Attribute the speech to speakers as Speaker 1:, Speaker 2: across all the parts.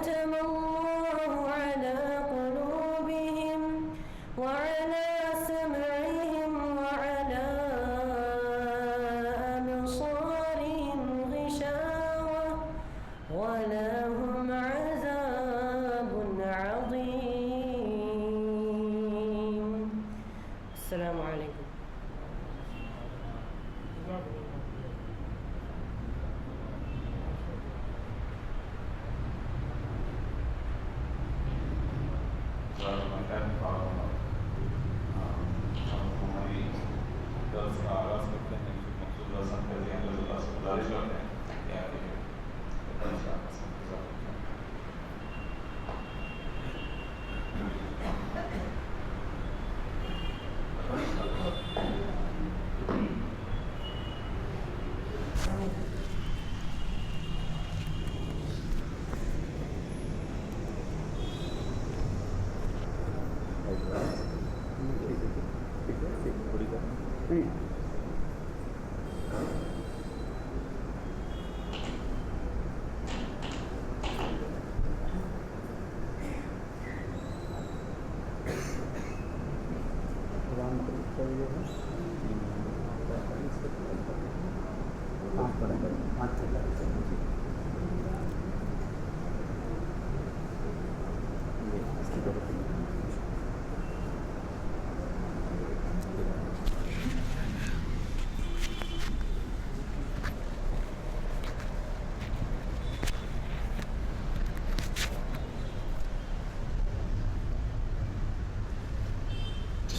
Speaker 1: ختم الله على قلوبهم وعلى سمعهم وعلى أبصارهم غشاوة ولهم عذاب عظيم. السلام عليكم.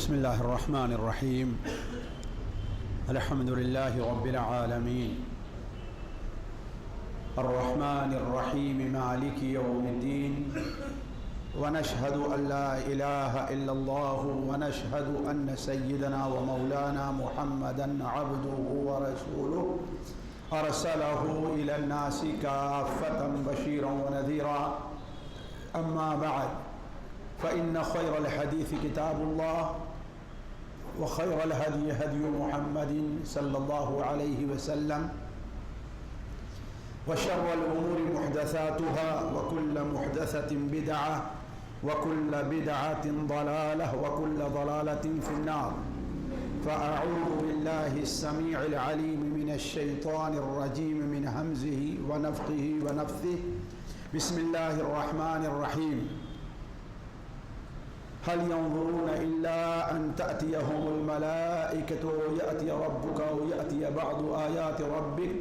Speaker 2: بسم الله الرحمن الرحيم. الحمد لله رب العالمين الرحمن الرحيم مالك يوم الدين ونشهد أن لا إله إلا الله ونشهد أن سيدنا ومولانا محمدا عبده ورسوله أرسله إلى الناس كافة بشيرا ونذيرا. أما بعد فإن خير الحديث كتاب الله وخير الهدي هدي محمد صلى الله عليه وسلم وشر الأمور محدثاتها وكل محدثة بدعة وكل بدعة ضلالة وكل ضلالة في النار. فأعوذ بالله السميع العليم من الشيطان الرجيم من همزه ونفخه ونفثه. بسم الله الرحمن الرحيم. هل ينظرون إلا أن تأتيهم الملائكة ويأتي ربك ويأتي بعض آيات ربك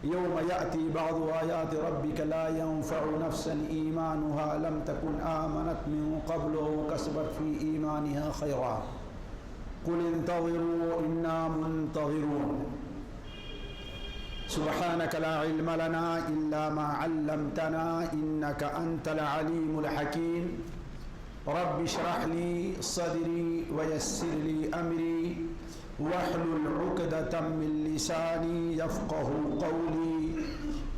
Speaker 2: يوم يأتي بعض آيات ربك لا ينفع نفسا إيمانها لم تكن آمنت من قبل وكسبت في إيمانها خيرا قل انتظروا إنا منتظرون. سبحانك لا علم لنا إلا ما علمتنا إنك أنت العليم الحكيم. رب اشرح لي صدري ويسر لي أمري واحلل عقدة من لساني يفقه قولي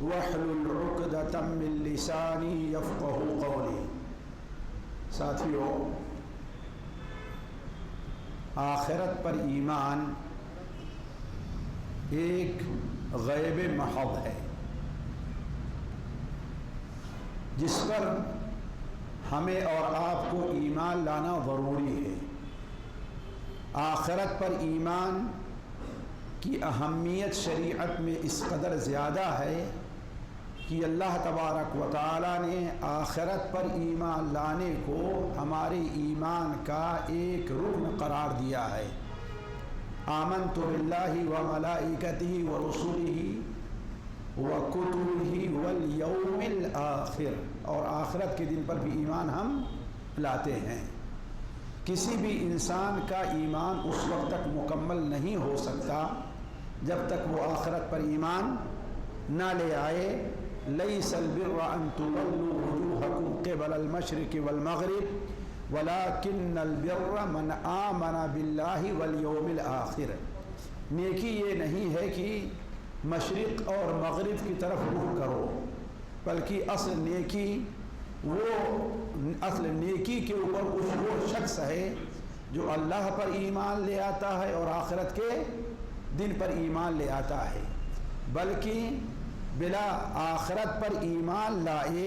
Speaker 2: واحلل عقدة من لساني يفقه قولي. ساتھیو، آخرت پر ایمان ایک غیب محض ہے جس پر ہمیں اور آپ کو ایمان لانا ضروری ہے. آخرت پر ایمان کی اہمیت شریعت میں اس قدر زیادہ ہے کہ اللہ تبارک و تعالی نے آخرت پر ایمان لانے کو ہمارے ایمان کا ایک رکن قرار دیا ہے. آمنت باللہ و ملائکتہ و رسلہ وَكُتُبِهِ وَالْيَوْمِ الْآخِرِ. اور آخرت کے دن پر بھی ایمان ہم لاتے ہیں. کسی بھی انسان کا ایمان اس وقت تک مکمل نہیں ہو سکتا جب تک وہ آخرت پر ایمان نہ لے آئے. لَيْسَ الْبِرَّ أَن تُوَلُّوا وُجُوهَكُمْ قِبَلَ الْمَشْرِقِ وَالْمَغْرِبِ وَلَكِنَّ الْبِرَّ مَنْ آمَنَ بِاللَّهِ وَالْيَوْمِ الْآخِرِ. نیکی یہ نہیں ہے کہ مشرق اور مغرب کی طرف رخ کرو، بلکہ اصل نیکی کے اوپر وہ شخص ہے جو اللہ پر ایمان لے آتا ہے اور آخرت کے دن پر ایمان لے آتا ہے. بلکہ بلا آخرت پر ایمان لائے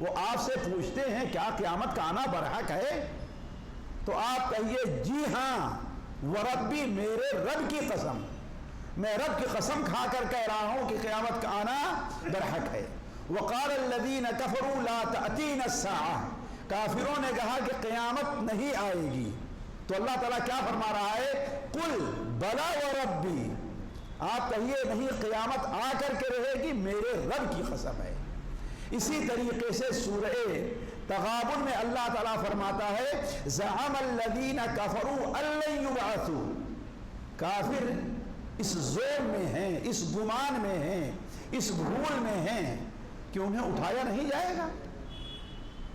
Speaker 2: وہ آپ سے پوچھتے ہیں کیا قیامت کا آنا برحق ہے؟ تو آپ کہیے جی ہاں، وربی، میرے رب کی قسم، میں رب کی قسم کھا کر کہہ رہا ہوں کہ قیامت کا آنا برحق ہے۔ وقال الذین کفروا لا تأتینا الساعہ، کافروں نے کہا کہ قیامت نہیں آئے گی۔ تو اللہ تعالیٰ کیا فرما رہا ہے؟ قل بلا وربی، آپ کہیے نہیں، قیامت آ کر کے رہے گی، میرے رب کی قسم ہے۔ اسی طریقے سے سورہ تغابن میں اللہ تعالیٰ فرماتا ہے زعم الذین کفروا ان لن یبعثوا، کافر اس زور میں ہیں، اس گمان میں ہیں، اس بھول میں ہیں کہ انہیں اٹھایا نہیں جائے گا۔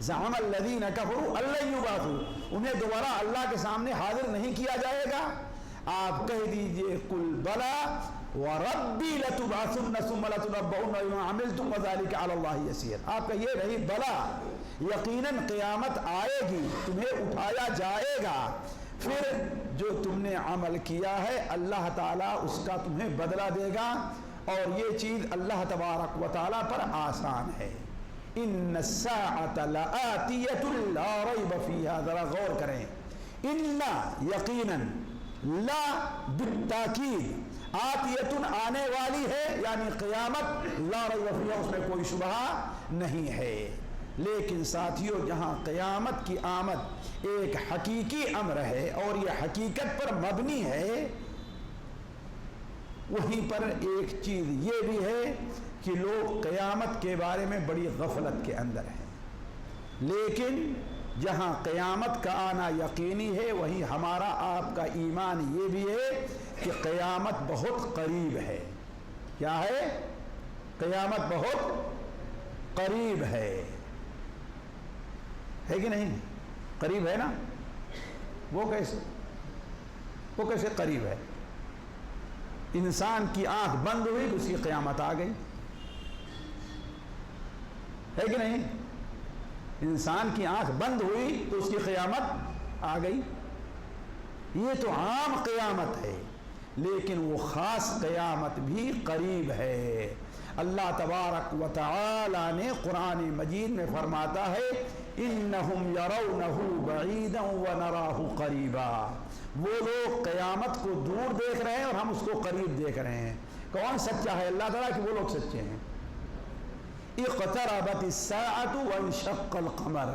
Speaker 2: زعم الذین کفروا ان لن یبعثوا، انہیں دوبارہ اللہ کے سامنے حاضر نہیں کیا جائے گا۔ آپ کہہ دیجئے قل بلا وربی لتبعثن ثم لتنبؤن بما عملتم وذلک علی اللہ یسیر، آپ کہیے نہیں، بلا، یقیناً قیامت آئے گی، تمہیں اٹھایا جائے گا، پھر جو تم نے عمل کیا ہے اللہ تعالیٰ اس کا تمہیں بدلہ دے گا، اور یہ چیز اللہ تبارک و تعالیٰ پر آسان ہے۔ ان الساعۃ لآتیۃ لا ریب فیہا، ذرا غور کریں، ان یقیناً، لا بالتاکید، آتیۃ آنے والی ہے، یعنی قیامت، لا ریب فیہا، اس میں کوئی شبہ نہیں ہے۔ لیکن ساتھیوں، جہاں قیامت کی آمد ایک حقیقی امر ہے اور یہ حقیقت پر مبنی ہے، وہیں پر ایک چیز یہ بھی ہے کہ لوگ قیامت کے بارے میں بڑی غفلت کے اندر ہیں۔ لیکن جہاں قیامت کا آنا یقینی ہے، وہیں ہمارا آپ کا ایمان یہ بھی ہے کہ قیامت بہت قریب ہے۔ کیا ہے؟ قیامت بہت قریب ہے کہ نہیں؟ قریب ہے نا؟ وہ کیسے قریب ہے؟ انسان کی آنکھ بند ہوئی تو اس کی قیامت آ گئی، ہے کہ نہیں؟ انسان کی آنکھ بند ہوئی تو اس کی قیامت آ گئی۔ یہ تو عام قیامت ہے، لیکن وہ خاص قیامت بھی قریب ہے۔ اللہ تبارک و تعالی نے قرآن مجید میں فرماتا ہے انہم یرونہ بعیدا ونراہ قریبا، وہ لوگ قیامت کو دور دیکھ رہے ہیں اور ہم اس کو قریب دیکھ رہے ہیں۔ کون سچا ہے؟ اللہ تعالیٰ کہ وہ لوگ سچے ہیں۔ اقتربت الساعۃ وانشق القمر،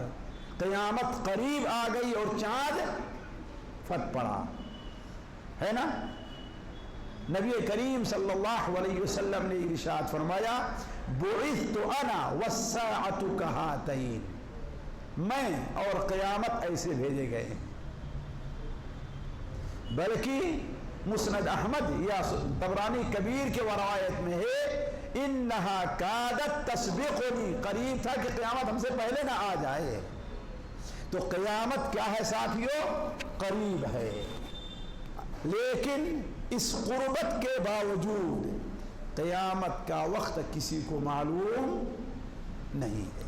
Speaker 2: قیامت قریب آ گئی اور چاند پھٹ پڑا، ہے نا؟ نبی کریم صلی اللہ علیہ وسلم نے ارشاد فرمایا بعثت انا والساعۃ کہاتین، میں اور قیامت ایسے بھیجے گئے ہیں۔ بلکہ مسند احمد یا طبرانی کبیر کے روایت میں ہے انہا کادت تسبقنی، قریب تھا کہ قیامت ہم سے پہلے نہ آ جائے۔ تو قیامت کیا ہے ساتھیوں؟ قریب ہے، لیکن اس قربت کے باوجود قیامت کا وقت کسی کو معلوم نہیں ہے۔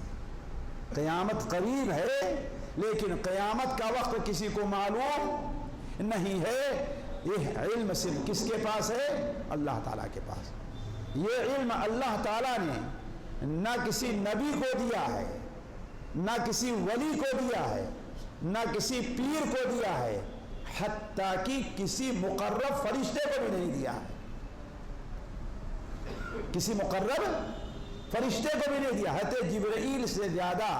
Speaker 2: قیامت قریب ہے لیکن قیامت کا وقت کسی کو معلوم نہیں ہے۔ یہ علم صرف کس کے پاس ہے؟ اللہ تعالیٰ کے پاس۔ یہ علم اللہ تعالیٰ نے نہ کسی نبی کو دیا ہے، نہ کسی ولی کو دیا ہے، نہ کسی پیر کو دیا ہے، حتیٰ کہ کسی مقرب فرشتے کو بھی نہیں دیا ہے۔ کسی مقرب فرشتے کو بھی نہیں دیا۔ حضرت جبرائیل سے زیادہ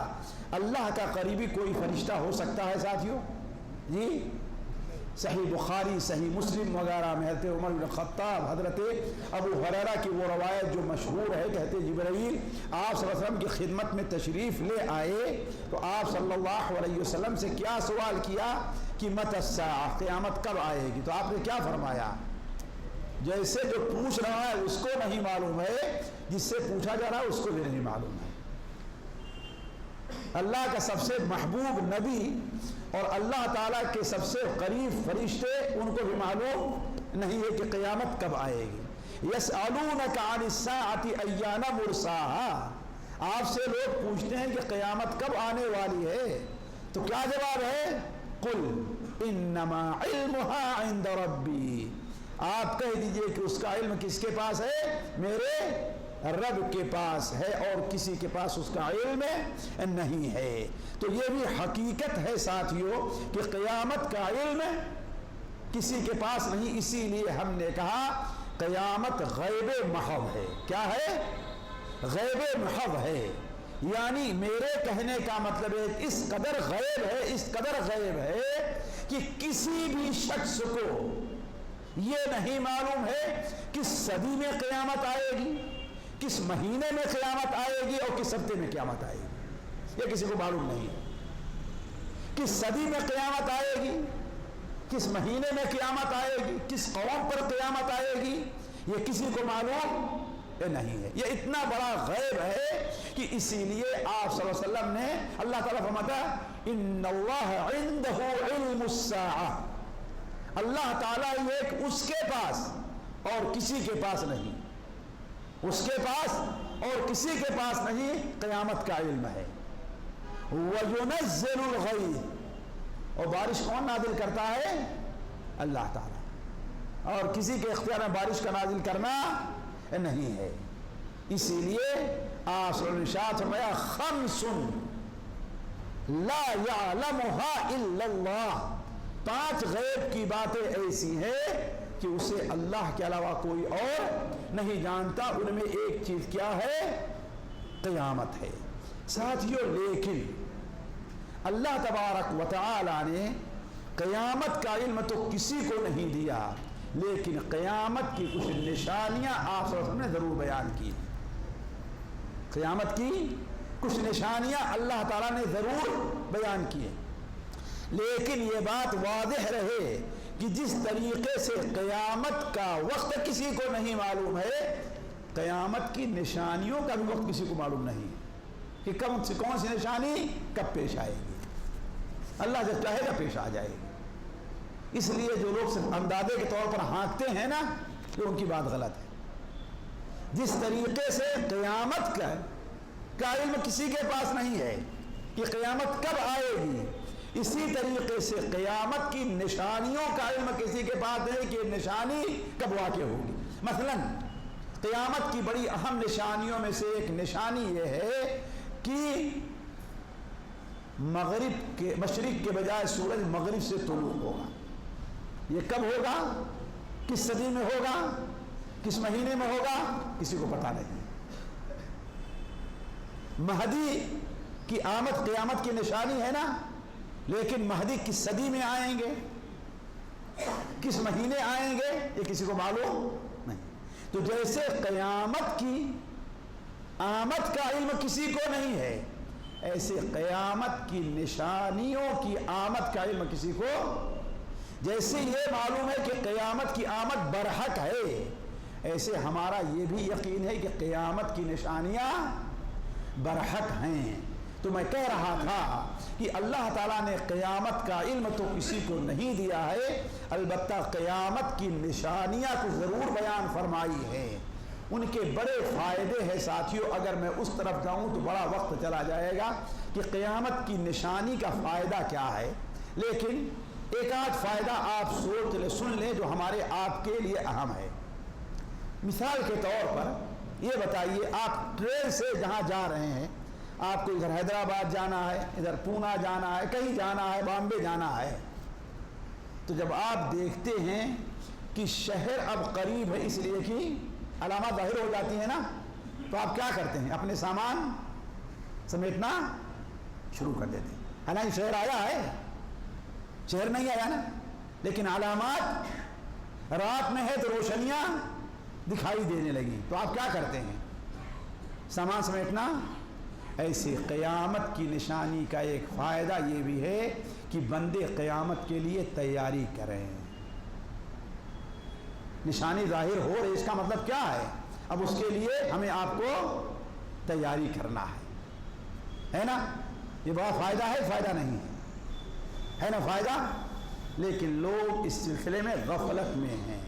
Speaker 2: اللہ کا قریبی کوئی فرشتہ ہو سکتا ہے ساتھیوں؟ جی، صحیح بخاری، صحیح مسلم وغیرہ میں حضرت عمر بن خطاب، حضرت ابو ہریرہ کی وہ روایت جو مشہور ہے کہ حضرت جبرائیل آپ صلی اللہ علیہ وسلم کی خدمت میں تشریف لے آئے تو آپ صلی اللہ علیہ وسلم سے کیا سوال کیا کہ متی الساعہ، قیامت کب آئے گی؟ تو آپ نے کیا فرمایا؟ جیسے جو پوچھ رہا ہے اس کو نہیں معلوم ہے، جس سے پوچھا جا رہا ہے اس کو بھی نہیں معلوم ہے۔ اللہ کا سب سے محبوب نبی اور اللہ تعالیٰ کے سب سے قریب فرشتے، ان کو بھی معلوم نہیں ہے کہ قیامت کب آئے گی۔ یسألونک عن الساعۃ ایان مرساہا، آپ سے لوگ پوچھتے ہیں کہ قیامت کب آنے والی ہے، تو کیا جواب ہے؟ قل انما علمها عند ربی، آپ کہہ دیجئے کہ اس کا علم کس کے پاس ہے؟ میرے رب کے پاس ہے اور کسی کے پاس اس کا علم نہیں ہے۔ تو یہ بھی حقیقت ہے ساتھیوں کہ قیامت کا علم کسی کے پاس نہیں، اسی لیے ہم نے کہا قیامت غیب محض ہے۔ کیا ہے؟ غیب محض ہے، یعنی میرے کہنے کا مطلب ہے اس قدر غیب ہے، اس قدر غیب ہے کہ کسی بھی شخص کو یہ نہیں معلوم ہے کس صدی میں قیامت آئے گی، کس مہینے میں قیامت آئے گی اور کس ہفتے میں قیامت آئے گی، یہ کسی کو معلوم نہیں ہے۔ کس صدی میں قیامت آئے گی، کس مہینے میں قیامت آئے گی، کس قوم پر قیامت آئے گی، یہ کسی کو معلوم نہیں ہے۔ یہ اتنا بڑا غیب ہے کہ اسی لیے آپ صلی اللہ علیہ وسلم نے، اللہ تعالیٰ فرماتا ان اللہ عنده علم الساعہ، اللہ تعالیٰ ایک اس کے پاس اور کسی کے پاس نہیں، اس کے پاس اور کسی کے پاس نہیں قیامت کا علم ہے۔ وَيُنَزِّلُ الْغَيْثَ، اور بارش کون نازل کرتا ہے؟ اللہ تعالیٰ، اور کسی کے اختیار میں بارش کا نازل کرنا نہیں ہے۔ اسی لیے آپ صلی اللہ علیہ وسلم نے ارشاد فرمایا خمس لا يعلمها الا اللہ، 5 غیب کی باتیں ایسی ہیں کہ اسے اللہ کے علاوہ کوئی اور نہیں جانتا۔ ان میں ایک چیز کیا ہے؟ قیامت ہے ساتھیوں۔ لیکن اللہ تبارک و تعالی نے قیامت کا علم تو کسی کو نہیں دیا، لیکن قیامت کی کچھ نشانیاں آپ صلی اللہ علیہ وسلم نے ضرور بیان کی۔ قیامت کی کچھ نشانیاں اللہ تعالیٰ نے ضرور بیان کیے، لیکن یہ بات واضح رہے کہ جس طریقے سے قیامت کا وقت کسی کو نہیں معلوم ہے، قیامت کی نشانیوں کا بھی وقت کسی کو معلوم نہیں کہ کون سی نشانی کب پیش آئے گی، اللہ جب چاہے گا پیش آ جائے گی۔ اس لیے جو لوگ صرف اندازے کے طور پر ہانکتے ہیں نا، تو ان کی بات غلط ہے۔ جس طریقے سے قیامت کا علم کسی کے پاس نہیں ہے کہ قیامت کب آئے گی، اسی طریقے سے قیامت کی نشانیوں کا علم کسی کے پاس نہیں کہ نشانی کب واقع ہوگی۔ مثلا قیامت کی بڑی اہم نشانیوں میں سے ایک نشانی یہ ہے کہ مشرق کے بجائے سورج مغرب سے طلوع ہوگا۔ یہ کب ہوگا، کس صدی میں ہوگا، کس مہینے میں ہوگا، کسی کو پتہ نہیں۔ مہدی کی آمد قیامت کی نشانی ہے نا، لیکن مہدی کس صدی میں آئیں گے، کس مہینے آئیں گے، یہ کسی کو معلوم نہیں۔ تو جیسے قیامت کی آمد کا علم کسی کو نہیں ہے، ایسے قیامت کی نشانیوں کی آمد کا علم کسی کو، جیسے یہ معلوم ہے کہ قیامت کی آمد برحق ہے، ایسے ہمارا یہ بھی یقین ہے کہ قیامت کی نشانیاں برحق ہیں۔ تو میں کہہ رہا تھا کہ اللہ تعالیٰ نے قیامت کا علم تو کسی کو نہیں دیا ہے، البتہ قیامت کی نشانیاں کو ضرور بیان فرمائی ہے۔ ان کے بڑے فائدے ہیں ساتھیوں، اگر میں اس طرف جاؤں تو بڑا وقت چلا جائے گا کہ قیامت کی نشانی کا فائدہ کیا ہے، لیکن ایک آدھ فائدہ آپ سن لیں جو ہمارے آپ کے لیے اہم ہے۔ مثال کے طور پر یہ بتائیے، آپ ٹرین سے جہاں جا رہے ہیں، آپ کو ادھر حیدرآباد جانا ہے، ادھر پونا جانا ہے، کہیں جانا ہے، بامبے جانا ہے، تو جب آپ دیکھتے ہیں کہ شہر اب قریب ہے، اس لیے کہ علامات ظاہر ہو جاتی ہیں نا، تو آپ کیا کرتے ہیں؟ اپنے سامان سمیٹنا شروع کر دیتے ہیں۔ حالانکہ شہر آیا ہے، شہر نہیں آیا نا، لیکن علامات رات میں ہے تو روشنیاں دکھائی دینے لگی، تو آپ کیا کرتے ہیں؟ سامان سمیٹنا۔ ایسی قیامت کی نشانی کا ایک فائدہ یہ بھی ہے کہ بندے قیامت کے لیے تیاری کریں۔ نشانی ظاہر ہو رہی، اس کا مطلب کیا ہے؟ اب اس کے لیے ہمیں آپ کو تیاری کرنا ہے نا؟ یہ بڑا فائدہ ہے، فائدہ نہیں ہے نا فائدہ؟ لیکن لوگ اس سلسلے میں غفلت میں ہیں۔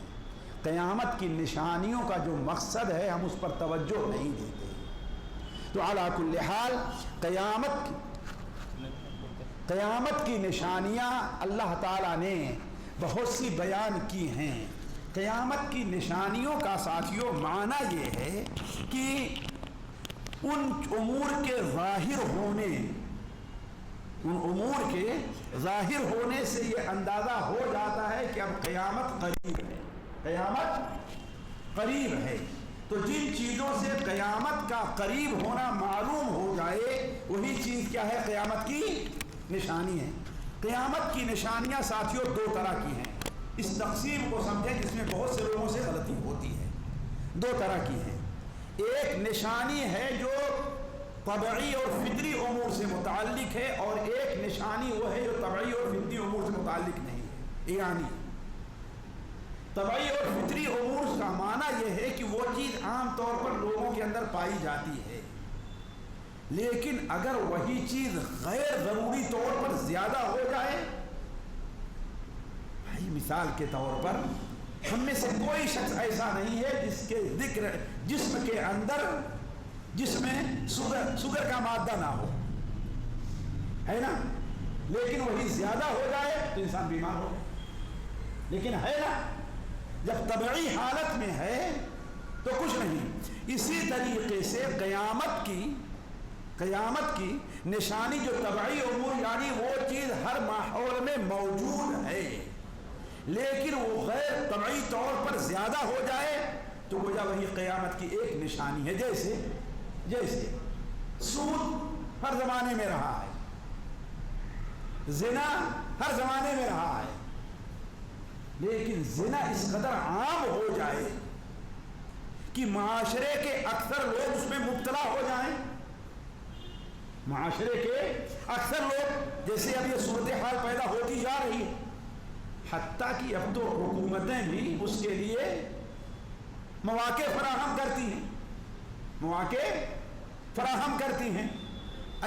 Speaker 2: قیامت کی نشانیوں کا جو مقصد ہے ہم اس پر توجہ نہیں دیتے۔ تو علی کل حال قیامت کی نشانیاں اللہ تعالیٰ نے بہت سی بیان کی ہیں، قیامت کی نشانیوں کا ساتھیوں معنی یہ ہے کہ ان امور کے ظاہر ہونے سے یہ اندازہ ہو جاتا ہے کہ اب قیامت قریب ہے، قیامت قریب ہے۔ تو جن چیزوں سے قیامت کا قریب ہونا معلوم ہو جائے وہی چیز کیا ہے؟ قیامت کی نشانی ہے۔ قیامت کی نشانیاں ساتھیوں دو طرح کی ہیں، اس تقسیم کو سمجھیں جس میں بہت سے لوگوں سے غلطی ہوتی ہے۔ دو طرح کی ہیں، ایک نشانی ہے جو طبعی اور فطری امور سے متعلق ہے، اور ایک نشانی وہ ہے جو طبعی اور فطری امور سے متعلق نہیں ہے۔ یعنی طبعی اور فطری امور کا معنی یہ ہے کہ وہ چیز عام طور پر لوگوں کے اندر پائی جاتی ہے، لیکن اگر وہی چیز غیر ضروری طور پر زیادہ ہو جائے، بھائی مثال کے طور پر ہم میں سے کوئی شخص ایسا نہیں ہے جس کے ذکر جسم کے اندر جس میں شوگر کا مادہ نہ ہو، ہے نا، لیکن وہی زیادہ ہو جائے تو انسان بیمار ہو، لیکن ہے نا جب طبعی حالت میں ہے تو کچھ نہیں۔ اسی طریقے سے قیامت کی نشانی جو طبعی امور یعنی وہ چیز ہر ماحول میں موجود ہے لیکن وہ غیر طبعی طور پر زیادہ ہو جائے تو گویا وہی قیامت کی ایک نشانی ہے۔ جیسے سود ہر زمانے میں رہا ہے، زنا ہر زمانے میں رہا ہے، لیکن زنا اس قدر عام ہو جائے کہ معاشرے کے اکثر لوگ اس میں مبتلا ہو جائیں، معاشرے کے اکثر لوگ، جیسے اب یہ صورتحال پیدا ہوتی جا رہی ہے، حتیٰ کہ اب تو حکومتیں بھی اس کے لیے مواقع فراہم کرتی ہیں،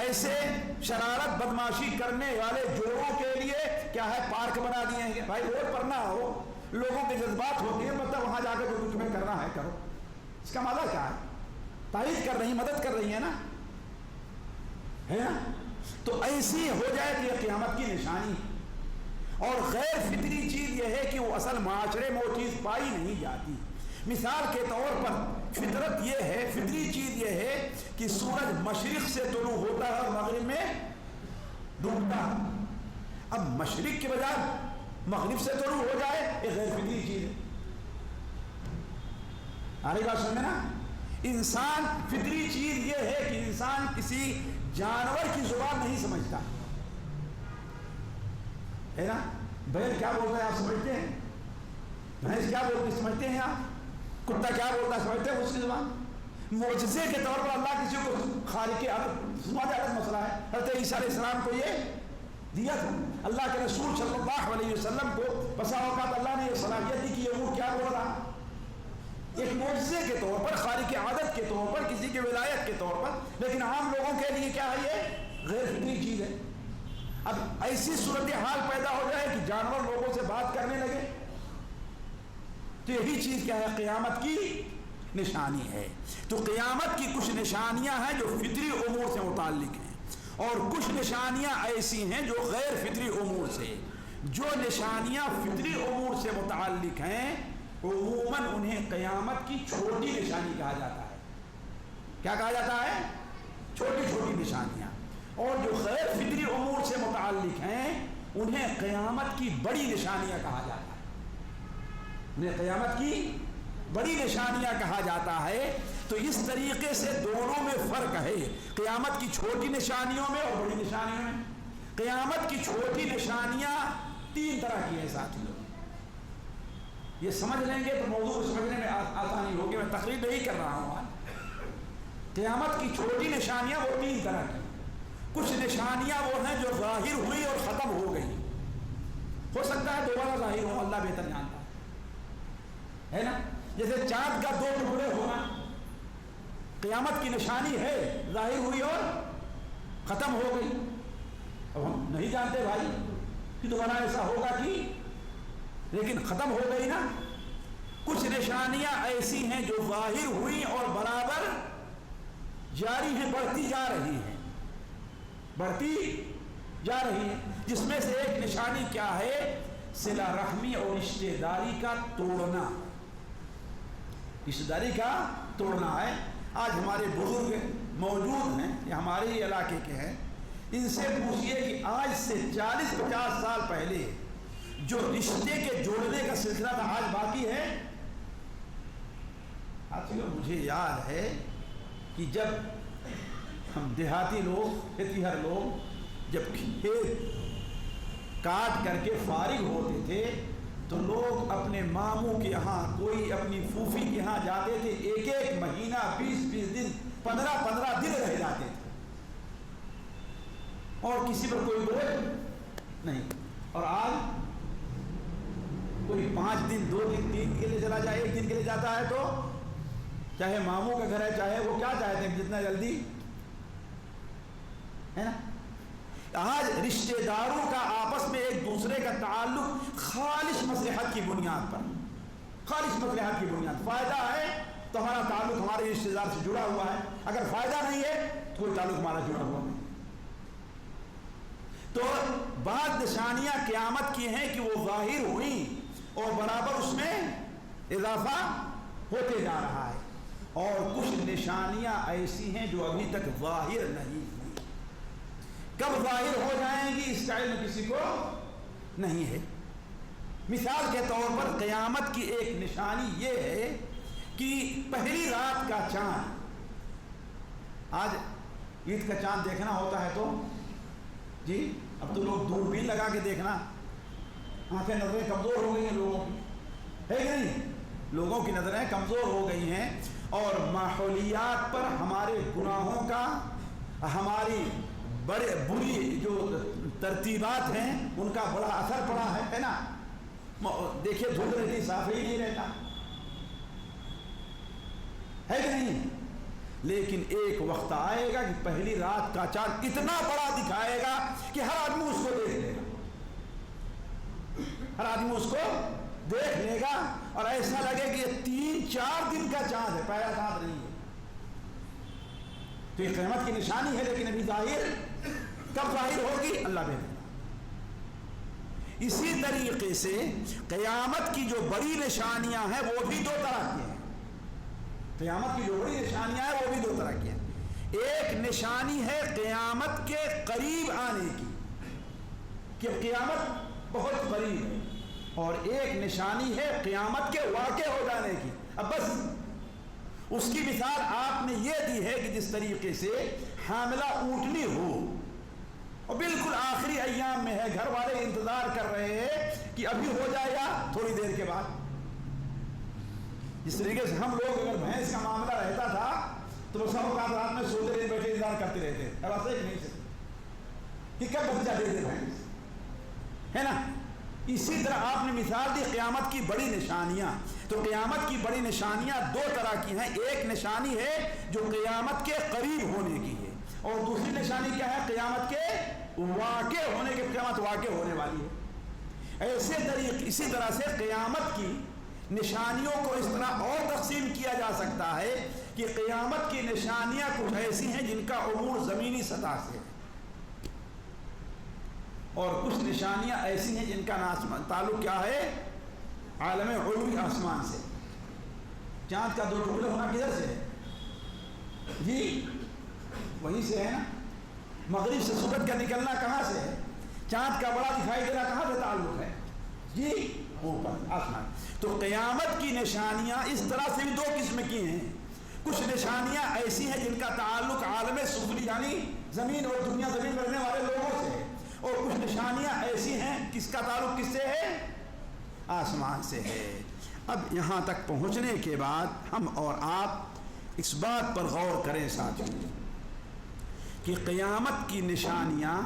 Speaker 2: ایسے شرارت بدماشی کرنے والے جوڑوں کے لیے کیا ہے پارک بنا دیے ہیں، بھائی روڈ پر نہ ہو، لوگوں کے جذبات ہوتے ہیں، مطلب وہاں جا کے جو تمہیں کرنا ہے کرو۔ اس کا مطلب کیا ہے؟ تائید کر رہی، مدد کر رہی ہے نا، ہے نا؟ تو ایسی ہو جائے کہ یہ قیامت کی نشانی ہے۔ اور غیر فطری چیز یہ ہے کہ وہ اصل معاشرے میں وہ چیز پائی نہیں جاتی۔ مثال کے طور پر فطرت یہ ہے، فطری چیز یہ ہے کہ سورج مشرق سے طلوع ہوتا ہے اور مغرب میں ڈوبتا ہے۔ اب مشرق کے بجائے مغرب سے طلوع ہو جائے یہ غیر فطری چیز ہے۔ آگے بات سمجھے نا؟ انسان فطری چیز یہ ہے کہ انسان کسی جانور کی زبان نہیں سمجھتا، ہے نا؟ بیل کیا بولتا ہے آپ سمجھتے ہیں؟ بھینس کیا بولتی سمجھتے ہیں آپ؟ کتا کیا بولتا ہے سمجھتے ہیں اس کی زبان؟ معجزے کے طور پر اللہ کسی کو خالق الگ مسئلہ ہے۔ حضرت عیسیٰ علیہ السلام کو یہ دیا تھا، اللہ کے رسول صلی اللہ علیہ وسلم کو بسا اوقات اللہ نے یہ صلاحیت دی کہ یہ وہ کیا بول رہا، ایک معجزے کے طور پر، خالق عادت کے طور پر، کسی کے ولایت کے طور پر، لیکن عام لوگوں کے لیے کیا ہے؟ یہ غیر فطری چیز ہے۔ اب ایسی صورتحال پیدا ہو جائے کہ جانور لوگوں سے بات کرنے لگے تو یہی چیز کیا ہے؟ قیامت کی نشانی ہے۔ تو قیامت کی کچھ نشانیاں ہیں جو فطری امور سے متعلق ہیں، اور کچھ نشانیاں ایسی ہیں جو غیر فطری امور سے۔ جو نشانیاں فطری امور سے متعلق ہیں عموماً انہیں قیامت کی چھوٹی نشانی کہا جاتا ہے۔ کیا کہا جاتا ہے؟ چھوٹی چھوٹی نشانیاں۔ اور جو غیر فطری امور سے متعلق ہیں انہیں قیامت کی بڑی نشانیاں کہا جاتا ہے، انہیں قیامت کی بڑی نشانیاں کہا جاتا ہے۔ تو اس طریقے سے دونوں میں فرق ہے، قیامت کی چھوٹی نشانیوں میں اور بڑی نشانیوں میں۔ قیامت کی چھوٹی نشانیاں تین طرح کی ہیں ساتھیوں، یہ سمجھ لیں گے تو موضوع کو سمجھنے میں آسانی ہوگی، میں تقریر نہیں کر رہا ہوں۔ قیامت کی چھوٹی نشانیاں وہ تین طرح کی، کچھ نشانیاں وہ ہیں جو ظاہر ہوئی اور ختم ہو گئی، ہو سکتا ہے دوبارہ ظاہر ہو، اللہ بہتر جانتا ہے نا؟ جیسے چاند کا دو ٹکڑے ہونا قیامت کی نشانی ہے، ظاہر ہوئی اور ختم ہو گئی۔ اب ہم نہیں جانتے بھائی کہ دوبارہ ایسا ہوگا کہ، لیکن ختم ہو گئی نا۔ کچھ نشانیاں ایسی ہیں جو ظاہر ہوئی اور برابر جاری ہیں، بڑھتی جا رہی ہیں، بڑھتی جا رہی ہے، جس میں سے ایک نشانی کیا ہے صلہ رحمی اور رشتہ داری کا توڑنا، رشتہ داری کا توڑنا ہے۔ آج ہمارے بزرگ موجود ہیں، یہ ہمارے ہی علاقے کے ہیں، ان سے پوچھئے کہ آج سے 40-50 سال پہلے جو رشتے کے جوڑنے کا سلسلہ تھا آج باقی ہے؟ مجھے یاد ہے کہ جب ہم دیہاتی لوگ، کھیتیہر لوگ جب کھیت کاٹ کر کے فارغ ہوتے تھے تو لوگ اپنے ماموں کے یہاں، کوئی اپنی پھوپھی کے یہاں جاتے تھے، 1 مہینہ 20 دن 15 دن رہ جاتے تھے اور کسی پر کوئی بوجھ نہیں۔ اور آج کوئی 5 دن 2 دن 3 دن کے لیے چلا جائے، 1 دن کے لیے جاتا ہے تو چاہے ماموں کا گھر ہے، چاہے وہ کیا چاہتے ہیں جتنا جلدی ہے نا۔ آج رشتہ داروں کا آپس میں ایک دوسرے کا تعلق خالص مصلحت کی بنیاد پر، خالص مصلحت کی بنیاد، فائدہ ہے تو ہمارا تعلق ہمارے رشتہ دار سے جڑا ہوا ہے، اگر فائدہ نہیں ہے تو کوئی تعلق ہمارا جڑا ہوا نہیں۔ تو بعض نشانیاں قیامت کی ہیں کہ وہ ظاہر ہوئی اور برابر اس میں اضافہ ہوتے جا رہا ہے، اور کچھ نشانیاں ایسی ہیں جو ابھی تک ظاہر نہیں ہوئی، کب ظاہر ہو جائیں گی اس کا علم کسی کو نہیں ہے۔ مثال کے طور پر قیامت کی ایک نشانی یہ ہے کہ پہلی رات کا چاند، آج عید کا چاند دیکھنا ہوتا ہے تو جی اب تو لوگ دوربین لگا کے دیکھنا، آنکھیں نظریں کمزور ہو گئی ہیں لوگوں کی، ہے کہ نہیں؟ لوگوں کی نظریں کمزور ہو گئی ہیں اور ماحولیات پر ہمارے گناہوں کا، ہماری بڑے بری جو ترتیبات ہیں ان کا بڑا اثر پڑا ہے نا۔ دیکھیے دھوپ رہتی، صاف ہی نہیں رہتا ہے کہ نہیں؟ لیکن ایک وقت آئے گا کہ پہلی رات کا چاند اتنا بڑا دکھائے گا کہ ہر آدمی اس کو دیکھ لے گا، ہر آدمی اس کو دیکھ لے گا اور ایسا لگے کہ یہ 3-4 دن کا چاند ہے، پہلا چاند نہیں ہے۔ تو یہ قیامت کی نشانی ہے، لیکن ابھی ظاہر کب ظاہر ہوگی اللہ بہتر۔ اسی طریقے سے قیامت کی جو بڑی نشانیاں ہیں وہ بھی 2 طرح کی ہیں، قیامت کی جو بڑی نشانیاں ہیں وہ بھی 2 طرح کی ہیں۔ ایک نشانی ہے قیامت کے قریب آنے کی کہ قیامت بہت قریب ہے، اور ایک نشانی ہے قیامت کے واقع ہو جانے کی۔ اب بس اس کی مثال آپ نے یہ دی ہے کہ جس طریقے سے حاملہ اونٹنی ہو اور بالکل آخری ایام میں ہے، گھر والے انتظار کر رہے ہیں کہ ابھی ہو جائے گا تھوڑی دیر کے بعد۔ جس طریقے سے ہم لوگ اگر بھینس کا معاملہ رہتا تھا تو وہ سب اوقات رات میں سوتے رہتے، بیٹھے انتظار کرتے رہتے، اب ایسا ہی نہیں سے کہ کب بچہ دے دے بھینس، ہے نا۔ اسی طرح آپ نے مثال دی قیامت کی بڑی نشانیاں، تو قیامت کی بڑی نشانیاں 2 طرح کی ہیں۔ ایک نشانی ہے جو قیامت کے قریب ہونے کی ہے، اور دوسری نشانی کیا ہے؟ قیامت کے واقع ہونے کی، قیامت واقع ہونے والی ہے۔ اسی طرح سے قیامت کی نشانیوں کو اس طرح اور تقسیم کیا جا سکتا ہے کہ قیامت کی نشانیاں کچھ ایسی ہیں جن کا عبور زمینی سطح سے ہے، اور کچھ نشانیاں ایسی ہیں جن کا تعلق کیا ہے؟ عالم علوی آسمان سے۔ چاند کا 2 ٹکڑے ہونا کدھر سے ہے؟ جی وہیں سے ہے نا۔ مغرب سے سورج کا نکلنا کہاں سے ہے؟ چاند کا بڑا دکھائی دینا کہاں سے تعلق ہے؟ جی اوپر آسمان۔ تو قیامت کی نشانیاں اس طرح سے بھی 2 قسم کی ہیں، کچھ نشانیاں ایسی ہیں جن کا تعلق عالم سفلی یعنی زمین اور دنیا، زمین میں رہنے والے لوگوں سے ہے، اور کچھ نشانیاں ایسی ہیں کس کا تعلق کس سے ہے؟ آسمان سے ہے۔ اب یہاں تک پہنچنے کے بعد ہم اور آپ اس بات پر غور کریں ساتھیوں کہ قیامت کی نشانیاں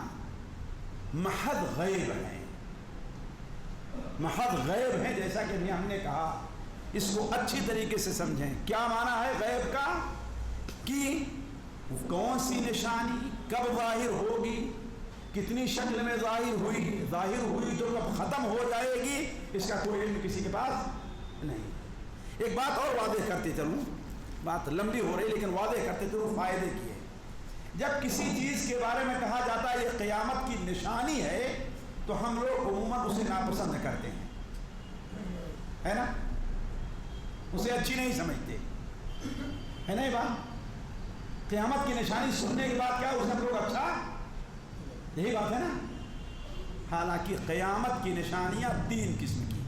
Speaker 2: محض غیب ہیں، محض غیب ہیں، جیسا کہ بھی ہم نے کہا۔ اس کو اچھی طریقے سے سمجھیں۔ کیا معنی ہے غیب کا؟ کہ کون سی نشانی کب ظاہر ہوگی، کتنی شکل میں ظاہر ہوئی تو کب ختم ہو جائے گی، اس کا کوئی علم کسی کے پاس نہیں۔ ایک بات اور واضح کرتے چلوں، بات لمبی ہو رہی لیکن واضح کرتے چلوں فائدے کی ہے۔ جب کسی چیز کے بارے میں کہا جاتا ہے یہ قیامت کی نشانی ہے تو ہم لوگ عموماً اسے ناپسند کرتے ہیں، ہے نا، اسے اچھی نہیں سمجھتے، ہے نا یہ بات؟ قیامت کی نشانی سننے کے بعد کیا اس نے لوگ اچھا، یہی بات ہے نا؟ حالانکہ قیامت کی نشانیاں 3 قسم کی،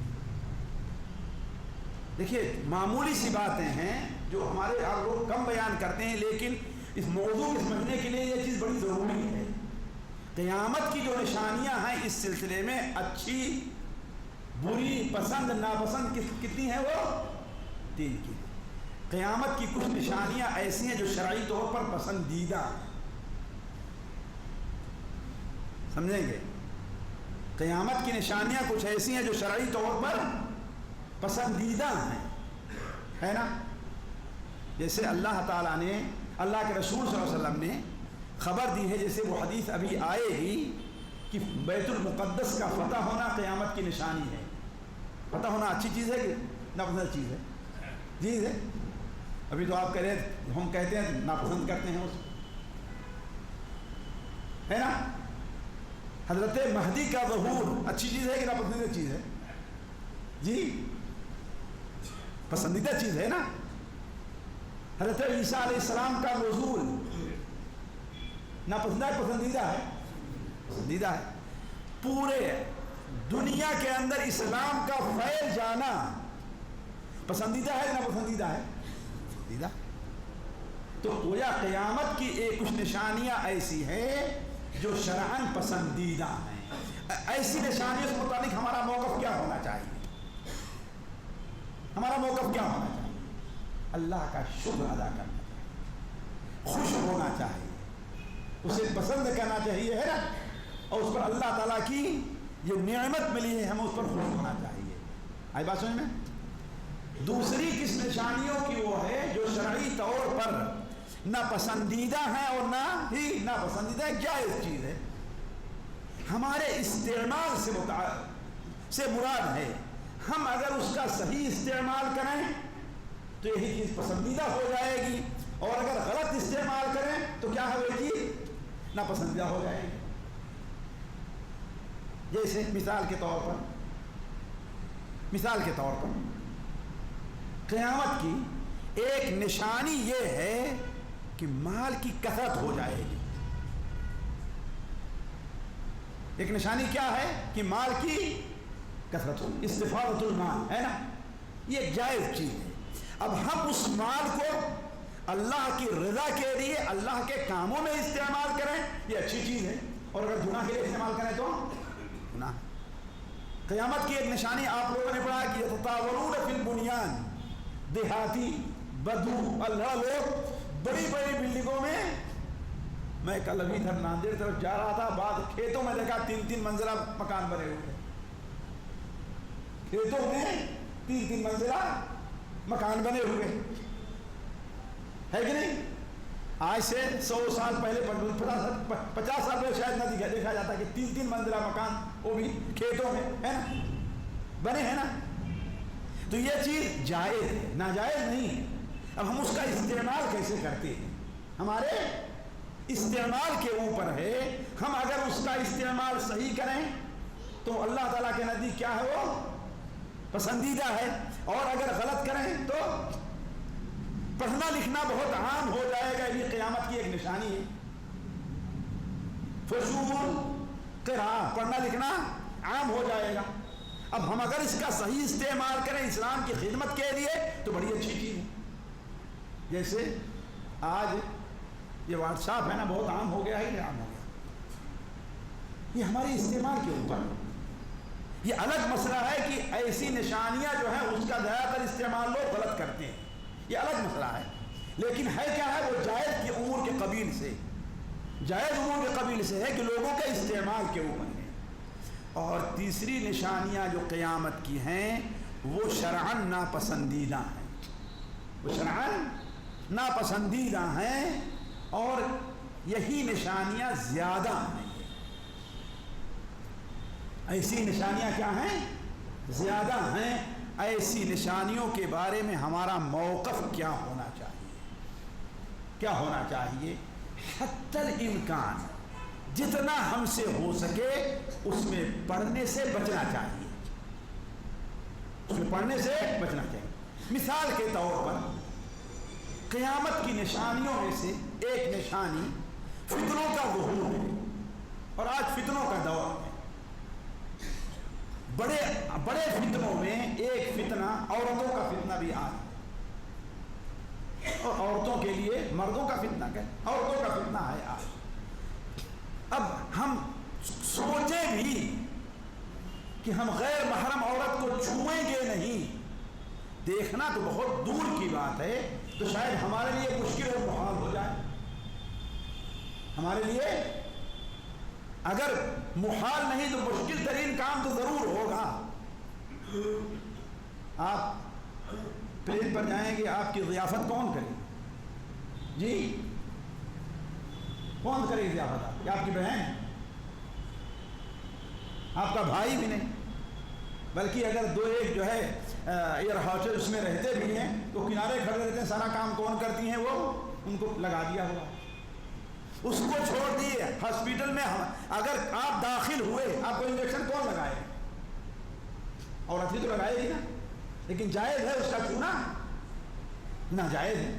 Speaker 2: دیکھیے معمولی سی باتیں ہیں جو ہمارے آپ لوگ کم بیان کرتے ہیں، لیکن اس موضوع کو سمجھنے کے لیے یہ چیز بڑی ضروری ہے۔ قیامت کی جو نشانیاں ہیں اس سلسلے میں اچھی، بری، پسند، ناپسند کتنی ہیں؟ وہ 3 کی۔ قیامت کی کچھ نشانیاں ایسی ہیں جو شرعی طور پر پسندیدہ ہیں، سمجھیں گے؟ قیامت کی نشانیاں کچھ ایسی ہیں جو شرعی طور پر پسندیدہ ہیں، ہے نا؟ جیسے اللہ تعالیٰ نے، اللہ کے رسول صلی اللہ علیہ وسلم نے خبر دی ہے، جیسے وہ حدیث ابھی آئے گی کہ بیت المقدس کا فتح ہونا قیامت کی نشانی ہے۔ فتح ہونا اچھی چیز ہے کہ ناپسند چیز ہے؟ چیز ہے۔ ابھی تو آپ کہہ رہے، ہم کہتے ہیں ناپسند کرتے ہیں اس، ہے نا؟ حضرت مہدی کا ظہور اچھی چیز ہے کہ ناپسندیدہ چیز ہے؟ جی پسندیدہ چیز ہے نا؟ حضرت عیسیٰ علیہ السلام کا نزول ناپسندیدہ ہے پسندیدہ ہے؟ پسندیدہ ہے۔ پورے دنیا کے اندر اسلام کا پھیل جانا پسندیدہ ہے یا ناپسندیدہ ہے؟ پسندیدہ۔ تو گویا قیامت کی ایک کچھ نشانیاں ایسی ہیں جو شرعاً پسندیدہ ہیں۔ ایسی نشانیوں سے متعلق ہمارا موقف کیا ہونا چاہیے؟ ہمارا موقف کیا ہونا چاہیے؟ اللہ کا شکر ادا کرنا چاہیے، خوش ہونا چاہیے، اسے پسند کرنا چاہیے، ہے نا؟ اور اس پر اللہ تعالیٰ کی یہ نعمت ملی ہے، ہمیں اس پر خوش ہونا چاہیے۔ آئی بات سمجھ میں؟ دوسری کس نشانیوں کی وہ ہے جو شرعی طور پر نہ پسندیدہ ہے اور نہ ہی ناپسندیدہ ہے، جائز چیز ہے، ہمارے استعمال سے مراد ہے، ہم اگر اس کا صحیح استعمال کریں تو یہی چیز پسندیدہ ہو جائے گی، اور اگر غلط استعمال کریں تو کیا ہوگی؟ ناپسندیدہ ہو جائے گی۔ جیسے مثال کے طور پر قیامت کی ایک نشانی یہ ہے کہ مال کی کثرت ہو جائے گی۔ ایک نشانی کیا ہے؟ کہ مال کی کثرت ہو، استفاضۃ المال، ہے نا؟ یہ ایک جائز چیز ہے۔ اب ہم اس مال کو اللہ کی رضا کے لیے، اللہ کے کاموں میں استعمال کریں، یہ اچھی چیز ہے، اور اگر گناہ کے لیے استعمال کریں تو گناہ۔ قیامت کی ایک نشانی آپ لوگوں نے پڑھا کہ یتطاولون فی البنیان، دیہاتی بدو اللہ لوگ بڑی بڑی بلڈنگوں میں کل ابھی ادھر ناندیڑ طرف جا رہا تھا، بعد کھیتوں میں دیکھا 3 منزلہ مکان بنے ہوئے، کھیتوں میں 3 منزلہ مکان بنے ہوئے، ہے کہ نہیں؟ آج سے 100 سال پہلے 50 سال پہلے شاید نہ دیکھا جاتا کہ 3 منزلہ مکان وہ بھی کھیتوں میں، ہے نا، بنے ہیں نا؟ تو یہ چیز جائز ہے، ناجائز نہیں ہے۔ اب ہم اس کا استعمال کیسے کرتے ہیں، ہمارے استعمال کے اوپر ہے۔ ہم اگر اس کا استعمال صحیح کریں تو اللہ تعالیٰ کے نزدیک کیا ہے؟ وہ پسندیدہ ہے، اور اگر غلط کریں تو پڑھنا لکھنا بہت عام ہو جائے گا، یہ قیامت کی ایک نشانی ہے۔ فشوب القراء، پڑھنا لکھنا عام ہو جائے گا۔ اب ہم اگر اس کا صحیح استعمال کریں اسلام کی خدمت کے لیے تو بڑی اچھی چیز ہے۔ جیسے آج یہ واٹس ایپ ہے نا، بہت عام ہو گیا ہے، یہ عام ہو گیا، یہ ہمارے استعمال کے اوپر۔ یہ الگ مسئلہ ہے کہ ایسی نشانیاں جو ہیں اس کا زیادہ تر استعمال لوگ غلط کرتے ہیں، یہ الگ مسئلہ ہے، لیکن ہے کیا ہے؟ وہ جائز کے امور کے قبیل سے، جائز امور کے قبیل سے ہے کہ لوگوں کے استعمال کے اوپر ہے۔ اور تیسری نشانیاں جو قیامت کی ہیں وہ شرعاً ناپسندیدہ ہیں، وہ شرعاً ناپسندیدہ ہیں، اور یہی نشانیاں زیادہ ہیں۔ ایسی نشانیاں کیا ہیں؟ زیادہ ہیں۔ ایسی نشانیوں کے بارے میں ہمارا موقف کیا ہونا چاہیے؟ کیا ہونا چاہیے؟ حتی الامکان جتنا ہم سے ہو سکے اس میں پڑھنے سے بچنا چاہیے، اس میں پڑھنے سے بچنا چاہیے۔ مثال کے طور پر قیامت کی نشانیوں میں سے ایک نشانی فتنوں کا ظہور ہے، اور آج فتنوں کا دور ہے۔ بڑے فتنوں میں ایک فتنہ عورتوں کا فتنہ بھی آج ہے، اور عورتوں کے لیے مردوں کا فتنہ کیا، عورتوں کا فتنہ ہے آج۔ اب ہم سوچیں بھی کہ ہم غیر محرم عورت کو چھوئیں گے نہیں، دیکھنا تو بہت دور کی بات ہے، تو شاید ہمارے لیے مشکل اور محال ہو جائے۔ ہمارے لیے اگر محال نہیں تو مشکل ترین کام تو ضرور ہوگا۔ آپ پلین پر جائیں گے، آپ کی ضیافت کون کرے؟ جی کون کرے ضیافت؟ آپ کی؟ آپ کی بہن؟ آپ کا بھائی بھی نہیں، بلکہ اگر دو ایک جو ہے ایئر ہوسٹس اس میں رہتے بھی ہیں تو کنارے کھڑے رہتے ہیں، سارا کام کون کرتی ہیں؟ وہ ان کو لگا دیا ہوا، اس کو چھوڑ دیے۔ ہاسپٹل میں اگر آپ داخل ہوئے، آپ کو انجیکشن کون لگائے؟ عورت ہی تو لگائے گی نا، لیکن جائز ہے اس کا چھونا؟ ناجائز ہے۔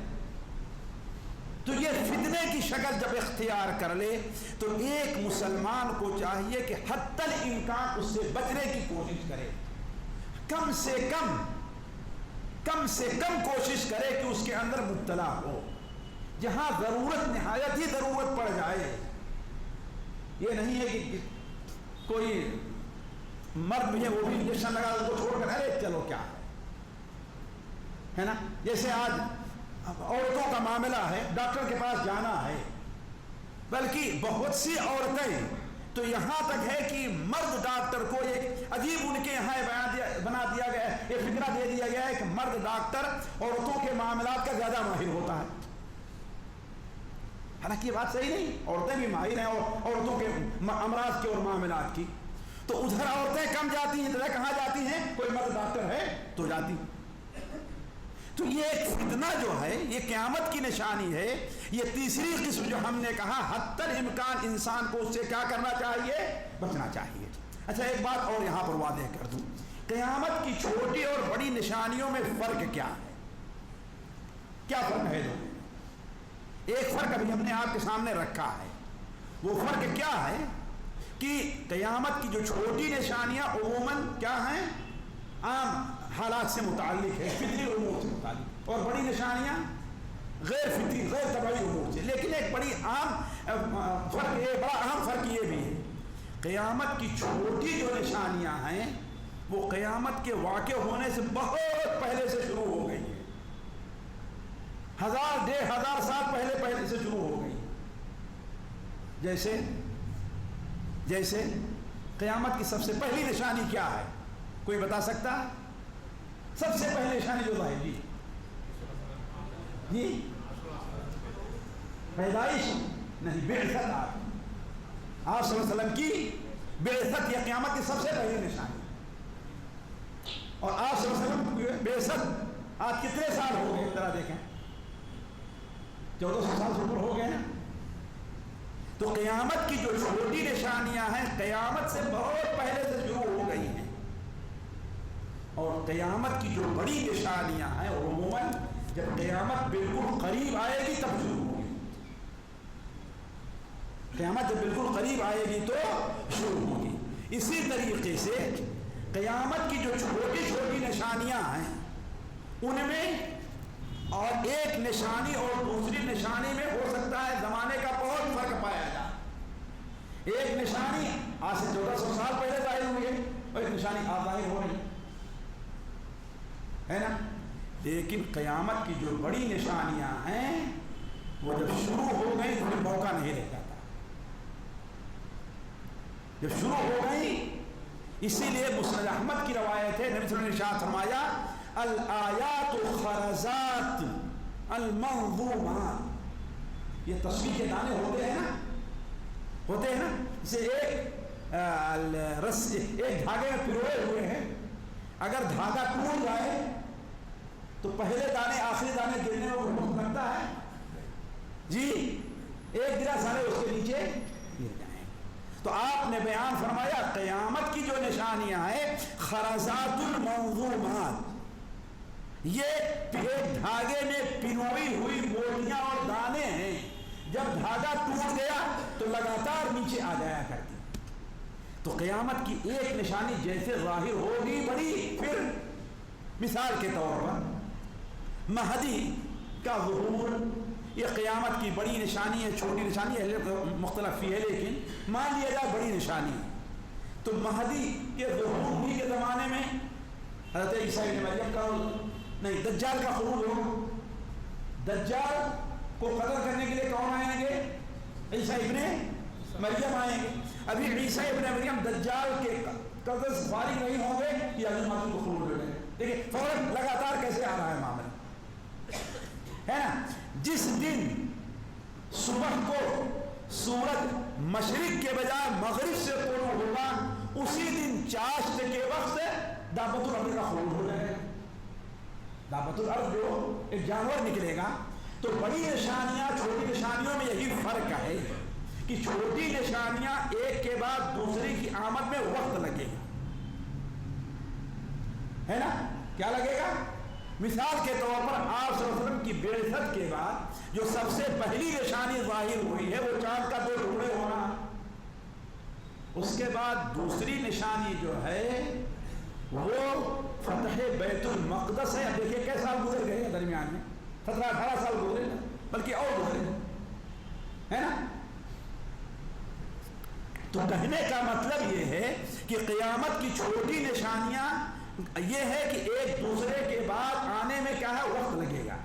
Speaker 2: تو یہ فتنے کی شکل جب اختیار کر لے تو ایک مسلمان کو چاہیے کہ حتی الامکان اس سے بچنے کی کوشش کرے، کم سے کم کوشش کرے کہ اس کے اندر مبتلا ہو۔ جہاں ضرورت، نہایت ہی ضرورت پڑ جائے، یہ نہیں ہے کہ کوئی مرد بھی ہے وہ بھی انجیکشن لگا اس کو چھوڑ کر ارے چلو کیا ہے نا۔ جیسے آج عورتوں کا معاملہ ہے، ڈاکٹر کے پاس جانا ہے، بلکہ بہت سی عورتیں تو یہاں تک ہے کہ مرد ڈاکٹر کو ایک عجیب ان کے یہاں بنا دیا گیا ہے، ایک فکرہ دے دیا گیا ہے کہ مرد ڈاکٹر عورتوں کے معاملات کا زیادہ ماہر ہوتا ہے۔ حالانکہ یہ بات صحیح نہیں، عورتیں بھی ماہر ہیں اور عورتوں کے امراض کے اور معاملات کی، تو ادھر عورتیں کم جاتی ہیں، ادھر کہاں جاتی ہیں؟ کوئی مرد ڈاکٹر ہے تو جاتی۔ تو یہ ایک فتنہ جو ہے یہ قیامت کی نشانی ہے۔ یہ تیسری قسم جو ہم نے کہا حتی الامکان انسان کو اس سے کیا کرنا چاہیے؟ بچنا چاہیے۔ اچھا ایک بات اور یہاں پر واضح کر دوں، قیامت کی چھوٹی اور بڑی نشانیوں میں فرق کیا ہے؟ کیا فرق ہے؟ ایک فرق ابھی ہم نے آپ کے سامنے رکھا ہے، وہ فرق کیا ہے کہ قیامت کی جو چھوٹی نشانیاں عموماً کیا ہیں؟ عام حالات سے متعلق ہے، فطری امور سے متعلق، اور بڑی نشانیاں غیر فطری، غیر طبعی امور سے۔ لیکن ایک بڑی عام فرق، یہ بڑا اہم فرق یہ بھی ہے، قیامت کی چھوٹی جو نشانیاں ہیں وہ قیامت کے واقع ہونے سے بہت پہلے سے شروع ہو گئی ہیں، 1000 1500 سال پہلے سے شروع ہو گئی۔ جیسے قیامت کی سب سے پہلی نشانی کیا ہے؟ کوئی بتا سکتا ہے؟ سب سے پہلی نشانی جو ہے جی پیدائش نہیں، بعثت۔ آپ صلی اللہ علیہ وسلم کی بعثت یہ قیامت کی سب سے پہلی نشانی، اور آپ صلی اللہ علیہ وسلم کی بعثت آج کتنے سال ہو گئے؟ ذرا دیکھیں، 1400 سال سے اوپر ہو گئے ہیں۔ تو قیامت کی جو چھوٹی نشانیاں ہیں قیامت سے بہت پہلے سے شروع ہو گئی ہیں، اور قیامت کی جو بڑی نشانیاں ہیں عموماً جب قیامت بالکل قریب آئے گی تب شروع ہوگی۔ قیامت جب بالکل قریب آئے گی تو شروع ہوگی۔ اسی طریقے سے قیامت کی جو چھوٹی چھوٹی نشانیاں ہیں ان میں اور ایک نشانی اور دوسری نشانی میں ہو سکتا ہے زمانے کا بہت فرق پایا جائے۔ ایک نشانی آج سے 1400 سال پہلے ظاہر ہوئی ہے اور ایک نشانی آج ظاہر ہو رہی ہے نا۔ لیکن قیامت کی جو بڑی نشانیاں ہیں وہ جب شروع ہو گئی تو پھر موقع نہیں رہ جاتا، جب شروع ہو گئی۔ اسی لیے مسند احمد کی روایت ہے، نبی صلی اللہ علیہ وسلم نے ارشاد فرمایا الآیات خرزات المنظومات، یہ تسبیح کے دانے ہوتے ہیں نا، جسے ایک دھاگے میں پروئے ہوئے ہیں، اگر دھاگا ٹوٹ جائے تو پہلے دانے آخری دانے گرنے میں وقت لگتا ہے جی، ایک گرا سارے اس کے نیچے گر جائیں تو آپ نے بیان فرمایا قیامت کی جو نشانیاں ہیں خرزات الموضومات، یہ ایک دھاگے میں پنوئی ہوئی موٹیاں اور دانے ہیں، جب دھاگا ٹوٹ گیا تو لگاتار نیچے آ جایا کرتی۔ تو قیامت کی ایک نشانی جیسے ظاہر ہوگی بڑی، پھر مثال کے طور پر مہدی کا ظہور، یہ قیامت کی بڑی نشانی ہے، چھوٹی نشانی ہے، مختلف ہے، لیکن مان لیا جائے بڑی نشانی ہے۔ تو مہدی کے ظہور ہی کے زمانے میں حضرت عیسیٰ ابن مریم کا نہیں، دجال کا خروج ہوگا۔ دجال کو قتل کرنے کے لیے کون آئیں گے؟ عیسیٰ ابن مریم آئیں گے۔ ابھی عیسیٰ ابن مریم دجال کے قتل سے فارغ نہیں ہوں گے کہ حضرت مسیح کو خروج ہو جائے۔ دیکھیں فوراً لگاتار کیسے آ رہا ہے معاملہ، ہے نا؟ جس دن صبح کو سورج مشرق کے بجائے مغرب سے طلوع ہوگا، اسی دن چاشت کے وقت دابت الارض کا خروج ہو جائے گا۔ دابت الارض جو ایک جانور نکلے گا۔ تو بڑی نشانیاں چھوٹی نشانیوں میں یہی فرق ہے کہ چھوٹی نشانیاں ایک کے بعد دوسری کی آمد میں وقت لگے گا، ہے نا؟ کیا لگے گا؟ مثال کے طور پر آپ صلی اللہ علیہ وسلم کی بعثت کے بعد جو سب سے پہلی نشانی ظاہر ہوئی ہے وہ چاند کا 2 ٹکڑے ہونا۔ اس کے بعد دوسری نشانی جو ہے وہ فتح بیت المقدس ہے۔ اب دیکھیے کئی سال گزر گئے ہیں درمیان میں، 17-18 سال گزرے نا، بلکہ اور گزرے، ہے نا؟ تو کہنے کا مطلب یہ ہے کہ قیامت کی چھوٹی نشانیاں یہ ہے کہ ایک دوسرے کے بعد آنے میں کیا ہے وقت لگے گا،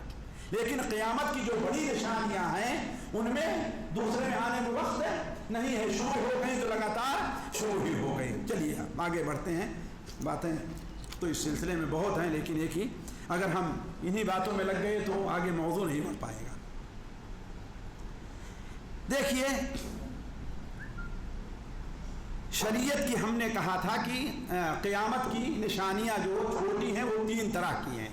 Speaker 2: لیکن قیامت کی جو بڑی نشانیاں ہیں ان میں دوسرے میں آنے میں وقت نہیں ہے، شروع ہو گئی تو لگاتار شروع ہی ہو گئی۔ چلیے آگے بڑھتے ہیں، باتیں تو اس سلسلے میں بہت ہیں، لیکن ایک ہی اگر ہم انہی باتوں میں لگ گئے تو آگے موضوع نہیں بڑھ پائے گا۔ دیکھیے شریعت کی ہم نے کہا تھا کہ قیامت کی نشانیاں جو چھوٹی ہیں وہ 3 طرح کی ہیں۔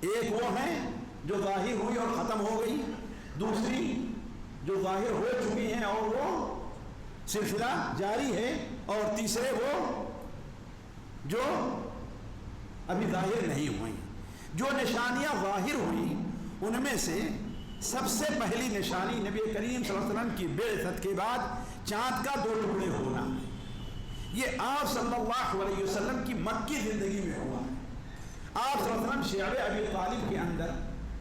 Speaker 2: ایک وہ ہیں جو ظاہر ہوئی اور ختم ہو گئی، دوسری جو ظاہر ہو چکی ہیں اور وہ سلسلہ جاری ہے، اور تیسرے وہ جو ابھی ظاہر نہیں ہوئی۔ جو نشانیاں ظاہر ہوئی ان میں سے سب سے پہلی نشانی نبی کریم صلی اللہ علیہ وسلم کی بعثت کے بعد چاند کا 2 ٹکڑے ہونا، یہ آپ صلی اللہ علیہ وسلم کی مکی زندگی میں ہوا۔ آپ صلی اللہ علیہ وسلم شعب ابی طالب کے اندر،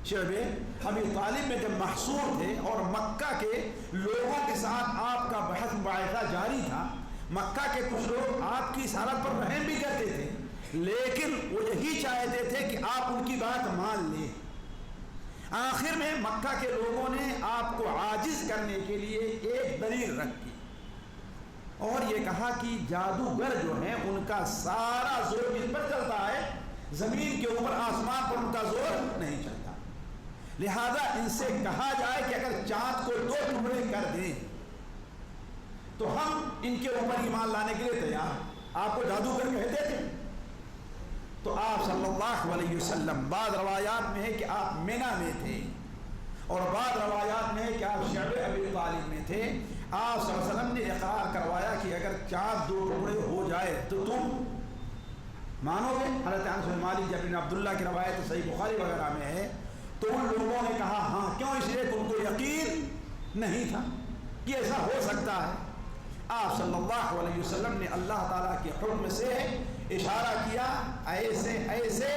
Speaker 2: شعب ابی طالب میں جب محصور تھے اور مکہ کے لوگوں کے ساتھ آپ کا بحث مباحثہ جاری تھا، مکہ کے کچھ لوگ آپ کی رسالت پر رحم بھی کرتے تھے، لیکن وہ یہی چاہتے تھے کہ آپ ان کی بات مان لیں۔ آخر میں مکہ کے لوگوں نے آپ کو عاجز کرنے کے لیے ایک دلیل رکھی اور یہ کہا کہ جادوگر جو ہیں ان کا سارا زور اس پر چلتا ہے، زمین کے اوپر آسمان پر ان کا زور نہیں چلتا، لہذا ان سے کہا جائے کہ اگر چاند کو 2 ٹکڑے کر دیں تو ہم ان کے اوپر ایمان لانے کے لیے تیار ہیں۔ آپ کو جادوگر کہتے تھے؟ تو آپ صلی اللہ علیہ وسلم، بعض روایات میں ہے کہ آپ مینا میں تھے اور بعض روایات میں ہے کہ آپ شعب ابی طالب میں تھے۔ آپ صلی اللہ علیہ وسلم نے اقرار کروایا کہ اگر چاند 2 ٹکڑے ہو جائے تو تم مانو گے؟ حضرت انس بن مالک جب ابن عبداللہ کی روایت صحیح بخاری وغیرہ میں ہے تو ان لوگوں نے کہا ہاں، کیوں؟ اس لیے کہ ان کو یقین نہیں تھا کہ ایسا ہو سکتا ہے۔ آپ صلی اللہ علیہ وسلم نے اللہ تعالیٰ کے حکم سے اشارہ کیا، ایسے ایسے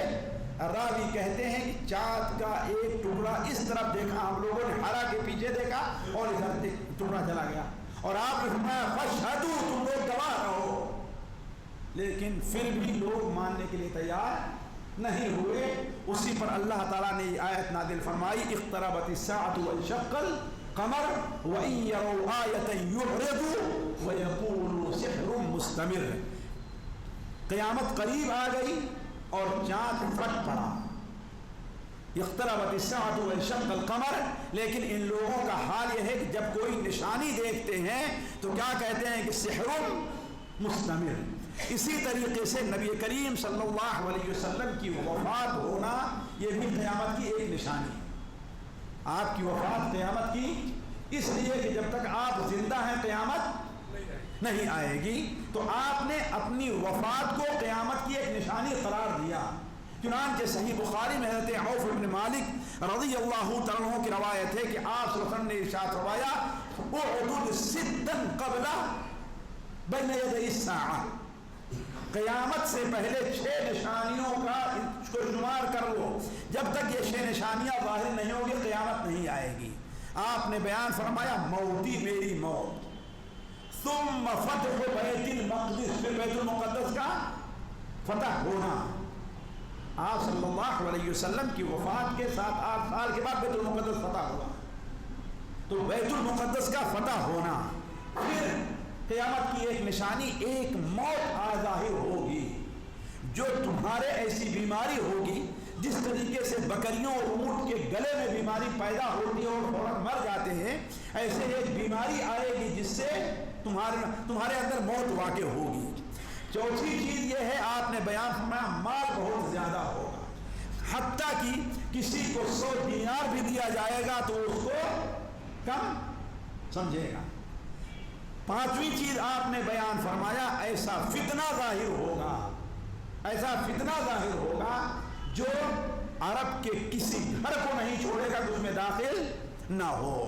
Speaker 2: راوی کہتے ہیں کہ چاند کا ایک ٹکڑا اس طرف دیکھا، ہم لوگوں نے ہرا کے پیچھے دیکھا اور ادھر ٹکڑا چلا گیا، اور آپ نے فرمایا فاشہدوا، تم لوگ گواہ رہو، لیکن پھر بھی لوگ ماننے کے لیے تیار نہیں ہوئے۔ اسی پر اللہ تعالیٰ نے یہ آیت نازل فرمائی، اقتربت الساعة وانشق القمر وإن يروا آية يعرضوا ويقولوا سحر مستمر۔ قیامت قریب آ گئی اور چاند پھٹ پڑا، اقتربت الساعة وانشق القمر، لیکن ان لوگوں کا حال یہ ہے کہ جب کوئی نشانی دیکھتے ہیں تو کیا کہتے ہیں کہ سحر مستمر۔ اسی طریقے سے نبی کریم صلی اللہ علیہ وسلم کی وفات ہونا یہ بھی قیامت کی ایک نشانی ہے۔ آپ کی وفات قیامت کی اس لیے کہ جب تک آپ زندہ ہیں قیامت نہیں آئے گی، تو آپ نے اپنی وفات کو قیامت کی ایک نشانی قرار دیا۔ چنانچہ صحیح بخاری میں حضرت عوف بن مالک رضی اللہ تعالیٰ عنہ کی روایت ہے کہ آپ صلی اللہ علیہ وسلم نے ارشاد فرمایا اعدد ستا قبل بین یدی الساعہ، قیامت سے پہلے 6 نشانیوں کا شمار کر لو، جب تک یہ 6 نشانیاں ظاہر نہیں ہوگی قیامت نہیں آئے گی۔ آپ نے بیان فرمایا موتی میری موت، ثم فتح بیت المقدس، پھر بیت المقدس کا فتح ہونا۔ آپ صلی اللہ علیہ وسلم کی وفات کے 7-8 سال کے بعد بیت المقدس فتح ہوا، تو بیت المقدس کا فتح ہونا، پھر قیامت کی ایک نشانی ایک موت ظاہر ہوگی، جو تمہارے ایسی بیماری ہوگی جس طریقے سے بکریوں اور اونٹ کے گلے میں بیماری پیدا ہوتی ہے اور فوراً مر جاتے ہیں، ایسے ایک بیماری آئے گی جس سے تمہارے اندر موت واقع ہوگی۔ چوتھی چیز یہ ہے، آپ نے بیان فرمایا مال بہت زیادہ ہوگا، حتیٰ کہ کسی کو 100 دینار بھی دیا جائے گا تو اس کو کم سمجھے گا۔ پانچویں چیز آپ نے بیان فرمایا ایسا فتنہ ظاہر ہوگا، ایسا فتنہ ظاہر ہوگا جو عرب کے کسی گھر کو نہیں چھوڑے گا کہ اس میں داخل نہ ہو۔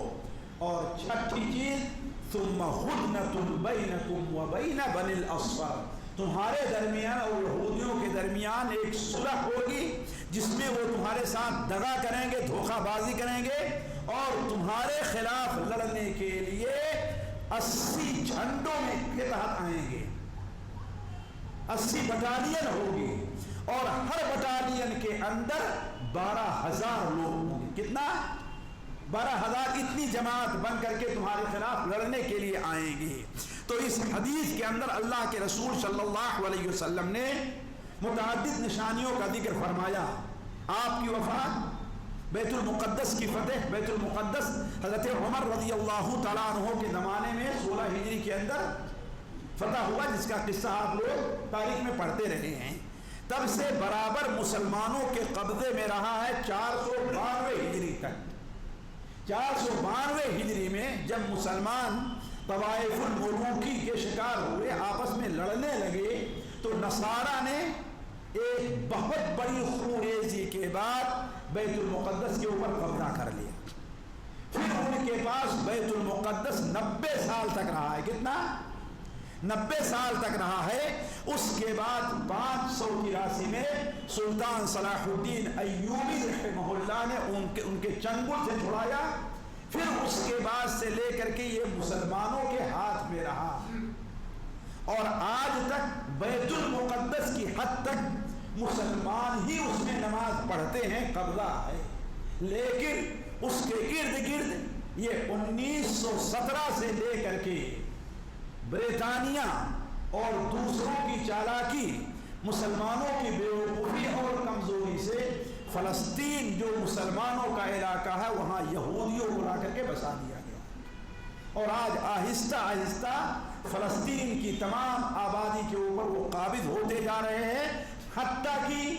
Speaker 2: اور چھٹی چیز ثم ہدنۃ بینکم وبین بنی الاصفر، تمہارے درمیان اور یہودیوں کے درمیان ایک صلح ہوگی جس میں وہ تمہارے ساتھ دغا کریں گے، دھوکہ بازی کریں گے اور تمہارے خلاف لڑنے کے لیے 80 جھنڈوں میں کے تحت آئیں گے، 80 بٹالین ہوگی اور ہر بٹالین کے اندر 12,000 لوگ ہوں گے۔ کتنا؟ 12,000، اتنی جماعت بن کر کے تمہارے خلاف لڑنے کے لیے آئیں گی۔ تو اس حدیث کے اندر اللہ کے رسول صلی اللہ علیہ وسلم نے متعدد نشانیوں کا ذکر فرمایا۔ آپ کی وفات، بیت المقدس کی فتح، بیت المقدس حضرت عمر رضی اللہ تعالیٰ عنہ کے زمانے میں 16 ہجری کے اندر فتح ہوا، جس کا قصہ آپ لوگ تاریخ میں پڑھتے رہے ہیں۔ تب سے برابر مسلمانوں کے قبضے میں رہا ہے 492 ہجری تک۔ 492 ہجری میں جب مسلمان طوائف الملوکی کے شکار ہوئے، آپس میں لڑنے لگے، تو نصارہ نے ایک بہت بڑی خوریزی کے بعد بیت المقدس کے اوپر قبضہ کر لیا۔ پھر ان کے پاس بیت المقدس 90 سال تک رہا ہے۔ کتنا؟ 90 سال تک رہا ہے۔ اس کے بعد 583 میں سلطان صلاح الدین ایوبی رحمہ اللہ نے ان کے چنگل سے چھڑایا۔ پھر اس کے بعد سے لے کر کے یہ مسلمانوں کے ہاتھ میں رہا، اور آج تک بیت المقدس کی حد تک مسلمان ہی اس میں نماز پڑھتے ہیں، قبضہ ہے۔ لیکن اس کے ارد گرد یہ 1917 سے لے کر کے برطانیہ اور دوسروں کی چالاکی، مسلمانوں کی بیوقوفی اور کمزوری سے فلسطین جو مسلمانوں کا علاقہ ہے وہاں یہودیوں کو لا کر کے بسا دیا گیا، اور آج آہستہ آہستہ فلسطین کی تمام آبادی کے اوپر وہ قابض ہوتے جا رہے ہیں، حتیٰ کہ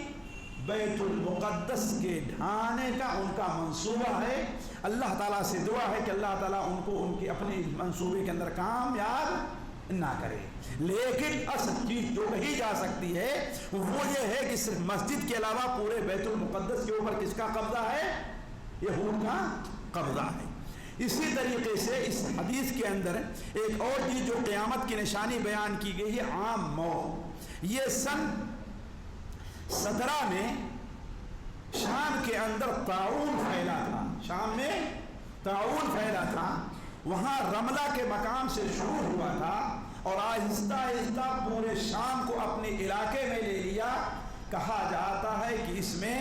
Speaker 2: بیت المقدس کے ڈھانے کا ان کا منصوبہ ہے۔ اللہ تعالیٰ سے دعا ہے کہ اللہ تعالیٰ ان کو ان کے اپنے منصوبے کے اندر کامیاب نہ کرے۔ لیکن اصل چیز جو کہی جا سکتی ہے وہ یہ ہے کہ صرف مسجد کے علاوہ پورے بیت المقدس کے اوپر کس کا قبضہ ہے؟ یہود کا قبضہ ہے۔ اسی طریقے سے اس حدیث کے اندر ایک اور چیز جو قیامت کی نشانی بیان کی گئی ہے، عام موت۔ یہ سن 17 میں شام کے اندر طاعون پھیلا تھا، شام میں طاعون پھیلا تھا، وہاں رملہ کے مقام سے شروع ہوا تھا اور آہستہ آہستہ پورے شام کو اپنے علاقے میں لے لیا۔ کہا جاتا ہے کہ اس میں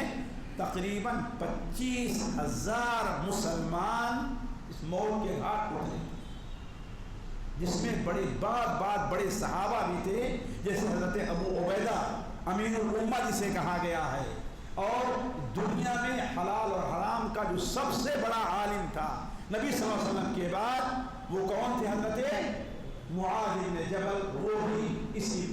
Speaker 2: تقریباً 25,000 مسلمان اس موت کے گھاٹ اترے، جس میں بڑے بعد بڑے صحابہ بھی تھے، جیسے حضرت ابو عبیدہ امین الامہ جسے کہا گیا ہے، اور دنیا میں حلال اور حرام کا جو سب سے بڑا عالم تھا نبی صلی اللہ علیہ وسلم کے بعد، وہ کون تھے؟ حضرت معاذ بن جبل۔ وہ بھی اسی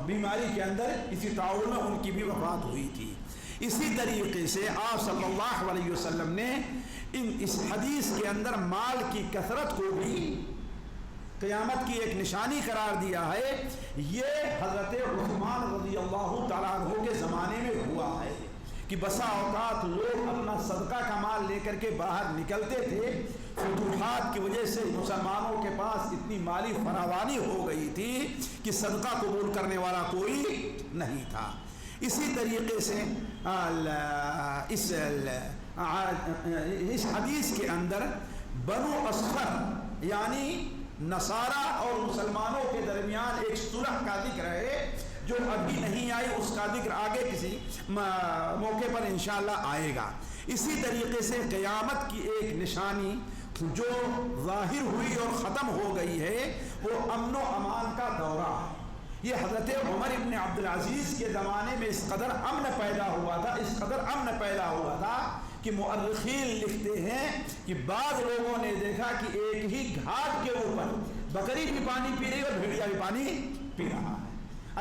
Speaker 2: بیماری کے اندر، اسی طاعون میں ان کی بھی وفات ہوئی تھی۔ اسی طریقے سے آپ صلی اللہ علیہ وسلم نے اس حدیث کے اندر مال کی کثرت کو بھی قیامت کی ایک نشانی قرار دیا ہے، یہ حضرت عثمان رضی اللہ تعالیٰ عنہ کے زمانے میں ہوا ہے کہ بسا اوقات لوگ اپنا صدقہ کا مال لے کر کے باہر نکلتے تھے، فتوحات کی وجہ سے مسلمانوں کے پاس اتنی مالی فراوانی ہو گئی تھی کہ صدقہ قبول کرنے والا کوئی نہیں تھا۔ اسی طریقے سے اس حدیث کے اندر بنو اصفر یعنی نصارہ اور مسلمانوں کے درمیان ایک صلح کا ذکر ہے جو ابھی نہیں آئی، اس کا ذکر آگے کسی موقع پر انشاءاللہ آئے گا۔ اسی طریقے سے قیامت کی ایک نشانی جو ظاہر ہوئی اور ختم ہو گئی ہے وہ امن و امان کا دورہ ہے۔ یہ حضرت عمر ابن عبدالعزیز کے زمانے میں اس قدر امن پیدا ہوا تھا کہ مؤرخین لکھتے ہیں کہ بعض لوگوں نے دیکھا کہ ایک ہی گھاٹ کے اوپر بکری بھی پانی پی رہی اور بھیڑیا بھی پانی پی رہا ہے۔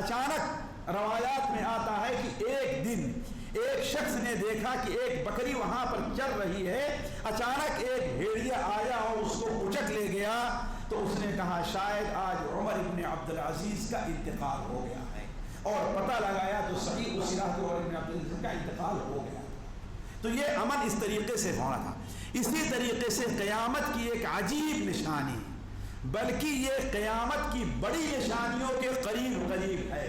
Speaker 2: اچانک روایات میں آتا ہے کہ ایک دن ایک شخص نے دیکھا کہ ایک بکری وہاں پر چل رہی ہے، اچانک ایک بھیڑیا آیا اور اس کو اچک لے گیا، تو اس نے کہا شاید آج عمر ابن عبدالعزیز کا انتقال ہو گیا ہے، اور پتہ لگایا تو صحیح اسی رات عمر ابن عبدالعزیز کا انتقال ہو گیا۔ تو یہ امن اس طریقے سے ہونا تھا۔ اسی طریقے سے قیامت کی ایک عجیب نشانی، بلکہ یہ قیامت کی بڑی نشانیوں کے قریب ہے،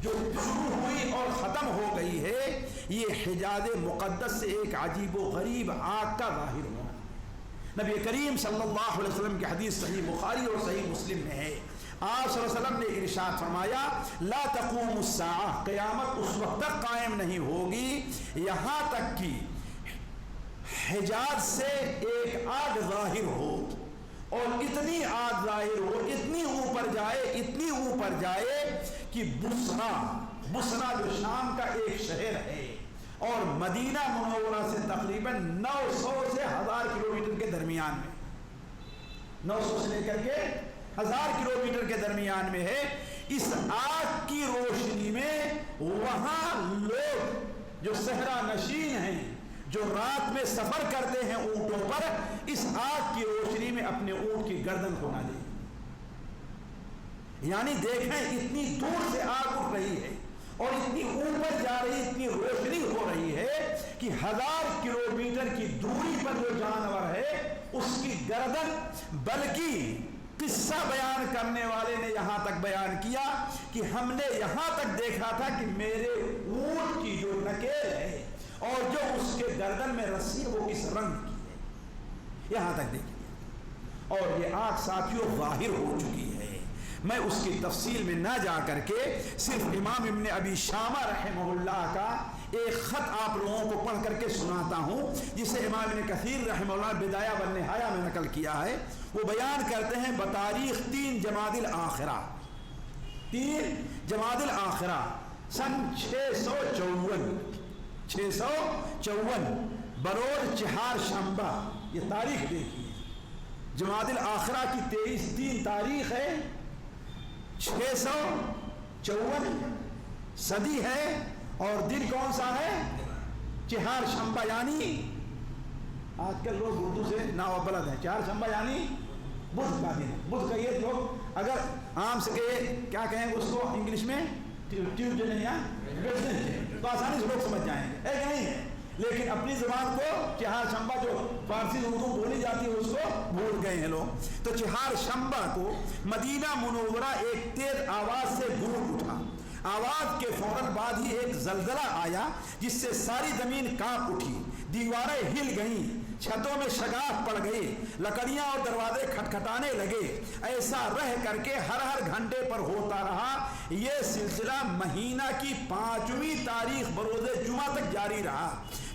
Speaker 2: جو شروع ہوئی اور ختم ہو گئی ہے، یہ حجاز مقدس سے ایک عجیب و غریب آگ کا ظاہر ہونا۔ نبی کریم صلی اللہ علیہ وسلم کی حدیث صحیح بخاری اور صحیح مسلم میں ہے، آپ صلی اللہ علیہ وسلم نے ارشاد فرمایا لا تقوم الساعہ، قیامت اس وقت تک قائم نہیں ہوگی یہاں تک کہ حجاز سے ایک آگ ظاہر ہو، اور اتنی آگ ظاہر ہو، اتنی اوپر جائے کہ بصرہ جو شام کا ایک شہر ہے اور مدینہ منورہ سے تقریباً 900 سے 1000 کلومیٹر کے درمیان میں، 900 سے لے کر کے 1000 کلومیٹر کے درمیان میں ہے، اس آگ کی روشنی میں وہاں لوگ جو صحرا نشین ہیں، جو رات میں سفر کرتے ہیں اونٹوں پر، اس آگ کی روشنی میں اپنے اونٹ کی گردن کو نہ دیں۔ یعنی دیکھیں اتنی دور سے آگ اٹھ رہی ہے اور اتنی اوپر جا رہی، اتنی روشنی ہو رہی ہے کہ 1000 کلومیٹر کی دوری پر جو جانور ہے اس کی گردن، بلکہ قصہ بیان کرنے والے نے یہاں تک بیان کیا کہ ہم نے یہاں تک دیکھا تھا کہ میرے اونٹ کی جو نکیل ہے اور جو اس کے گردن میں رسی وہ کس رنگ کی ہے، یہاں تک دیکھیے۔ اور یہ آگ ساتھیوں ظاہر ہو چکی ہے۔ میں اس کی تفصیل میں نہ جا کر کے صرف امام ابن ابی شامہ رحمہ اللہ کا ایک خط آپ لوگوں کو پڑھ کر کے سناتا ہوں، جسے امام ابن کثیر رحمہ اللہ بدایہ والنہایہ میں نقل کیا ہے۔ وہ بیان کرتے ہیں بتاریخ 3 جمادی الآخرہ، 3 جمادی الآخرہ سن 654 بروز چہار شنبہ، یہ تاریخ دیکھیے، جمادی الآخرہ کی 3 تاریخ ہے، 654 صدی ہے، اور دن کون سا ہے؟ چہار شنبہ، یعنی آج کل لوگ اردو سے ناوبلد ہیں، چہار شنبہ یعنی بدھ کا دن، بدھ کا یہ لوگ اگر عام سے کیا کہیں اس کو انگلش میں ٹیوزڈے نہیں ہے تو آسانی سے لوگ سمجھ جائیں گے، ایک نہیں ہے، لیکن اپنی زبان کو چہار شنبہ جو فارسی اردو بولی جاتی ہے اس کو بھول گئے ہیں لوگ۔ تو چہار شنبہ کو مدینہ منورہ ایک تیز آواز سے گونج اٹھا، آواز کے فوراً بعد ہی ایک زلزلہ آیا جس سے ساری زمین کانپ اٹھی، دیواریں ہل گئیں، چھتوں میں شگاف پڑ گئی، لکڑیاں اور دروازے کھٹکھٹانے لگے۔ ایسا رہ کر کے ہر گھنٹے پر ہوتا رہا۔ یہ سلسلہ مہینہ کی 5ویں تاریخ بروز جمعہ تک جاری رہا۔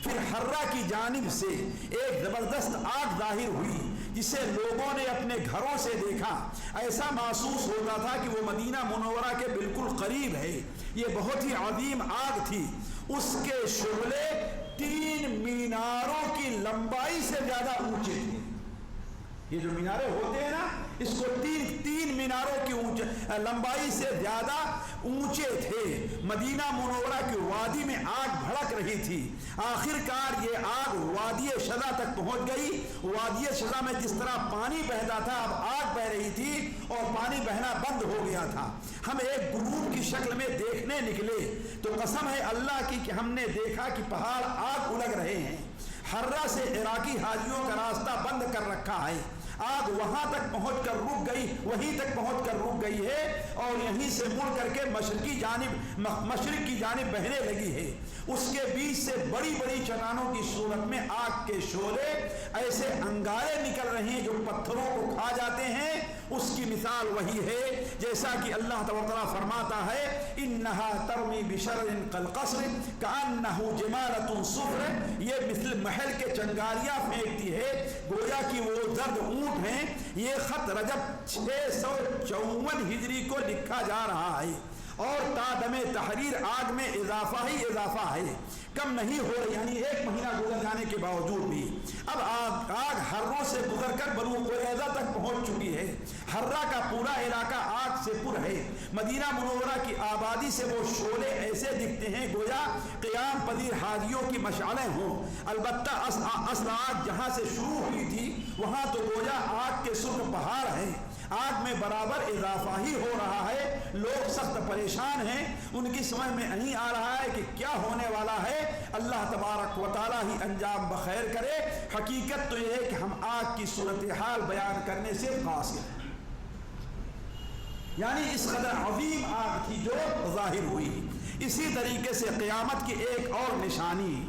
Speaker 2: پھر حرہ کی جانب سے ایک زبردست آگ ظاہر ہوئی جسے لوگوں نے اپنے گھروں سے دیکھا۔ ایسا محسوس ہوتا تھا کہ وہ مدینہ منورہ کے بالکل قریب ہے۔ یہ بہت ہی عظیم آگ تھی، اس کے شعلے 3 میناروں کی لمبائی سے زیادہ اونچے تھے۔ یہ جو مینارے ہوتے ہیں نا، اس کو 3 میناروں کی لمبائی سے زیادہ اونچے تھے، مدینہ منورہ کی وادی میں آگ بھڑک رہی تھی، آخر کار یہ آگ وادی شذا تک پہنچ گئی۔ وادی شذا میں جس طرح پانی بہتا تھا اب آگ بہ رہی تھی اور پانی بہنا بند ہو گیا تھا۔ ہم ایک غروب کی شکل میں دیکھنے نکلے تو قسم ہے اللہ کی کہ ہم نے دیکھا کہ پہاڑ آگ اُلگ رہے ہیں، حرہ سے عراقی حاجیوں کا راستہ بند کر رکھا ہے، آگ وہاں تک پہنچ کر رک گئی، وہیں تک پہنچ کر رک گئی ہے اور یہیں سے مڑ کر کے مشرق کی جانب بہنے لگی ہے۔ اس کے بیچ سے بڑی بڑی چٹانوں کی صورت میں آگ کے شعلے ایسے انگارے نکل رہے ہیں جو پتھروں کو کھا جاتے ہیں۔ اس کی مثال وہی ہے جیسا کہ اللہ تعالیٰ فرماتا ہے انہا ترمی بشرر کالقصر کانہ جمالۃ صفر، یہ مثل محل کے چنگاریاں پھینکتی ہے، گویا کہ وہ زرد اونٹ ہیں۔ یہ خط رجب 654 ہجری کو لکھا جا رہا ہے اور تا دم تحریر آگ میں اضافہ ہی اضافہ ہے، کم نہیں ہو رہی، یعنی ایک مہینہ گزر جانے کے باوجود بھی اب آگ ہروں سے گزر کر بنو قریظہ تک پہنچ چکی ہے۔ ہرہ کا پورا علاقہ آگ سے پر ہے۔ مدینہ منورہ کی آبادی سے وہ شعلے ایسے دکھتے ہیں گویا قیام پذیر حاجیوں کی مشعلیں ہوں، البتہ اصل آگ جہاں سے شروع ہوئی تھی وہاں تو گویا آگ کے سرخ پہاڑ ہیں۔ آگ میں برابر اضافہ ہی ہو رہا ہے، لوگ سخت پریشان ہیں، ان کی سمجھ میں نہیں آ رہا ہے کہ کیا ہونے والا ہے۔ اللہ تبارک و تعالیٰ ہی انجام بخیر کرے۔ حقیقت تو یہ ہے کہ ہم آگ کی صورتحال بیان کرنے سے قاصر ہیں، یعنی اس قدر عظیم آگ تھی جو ظاہر ہوئی۔ اسی طریقے سے قیامت کی ایک اور نشانی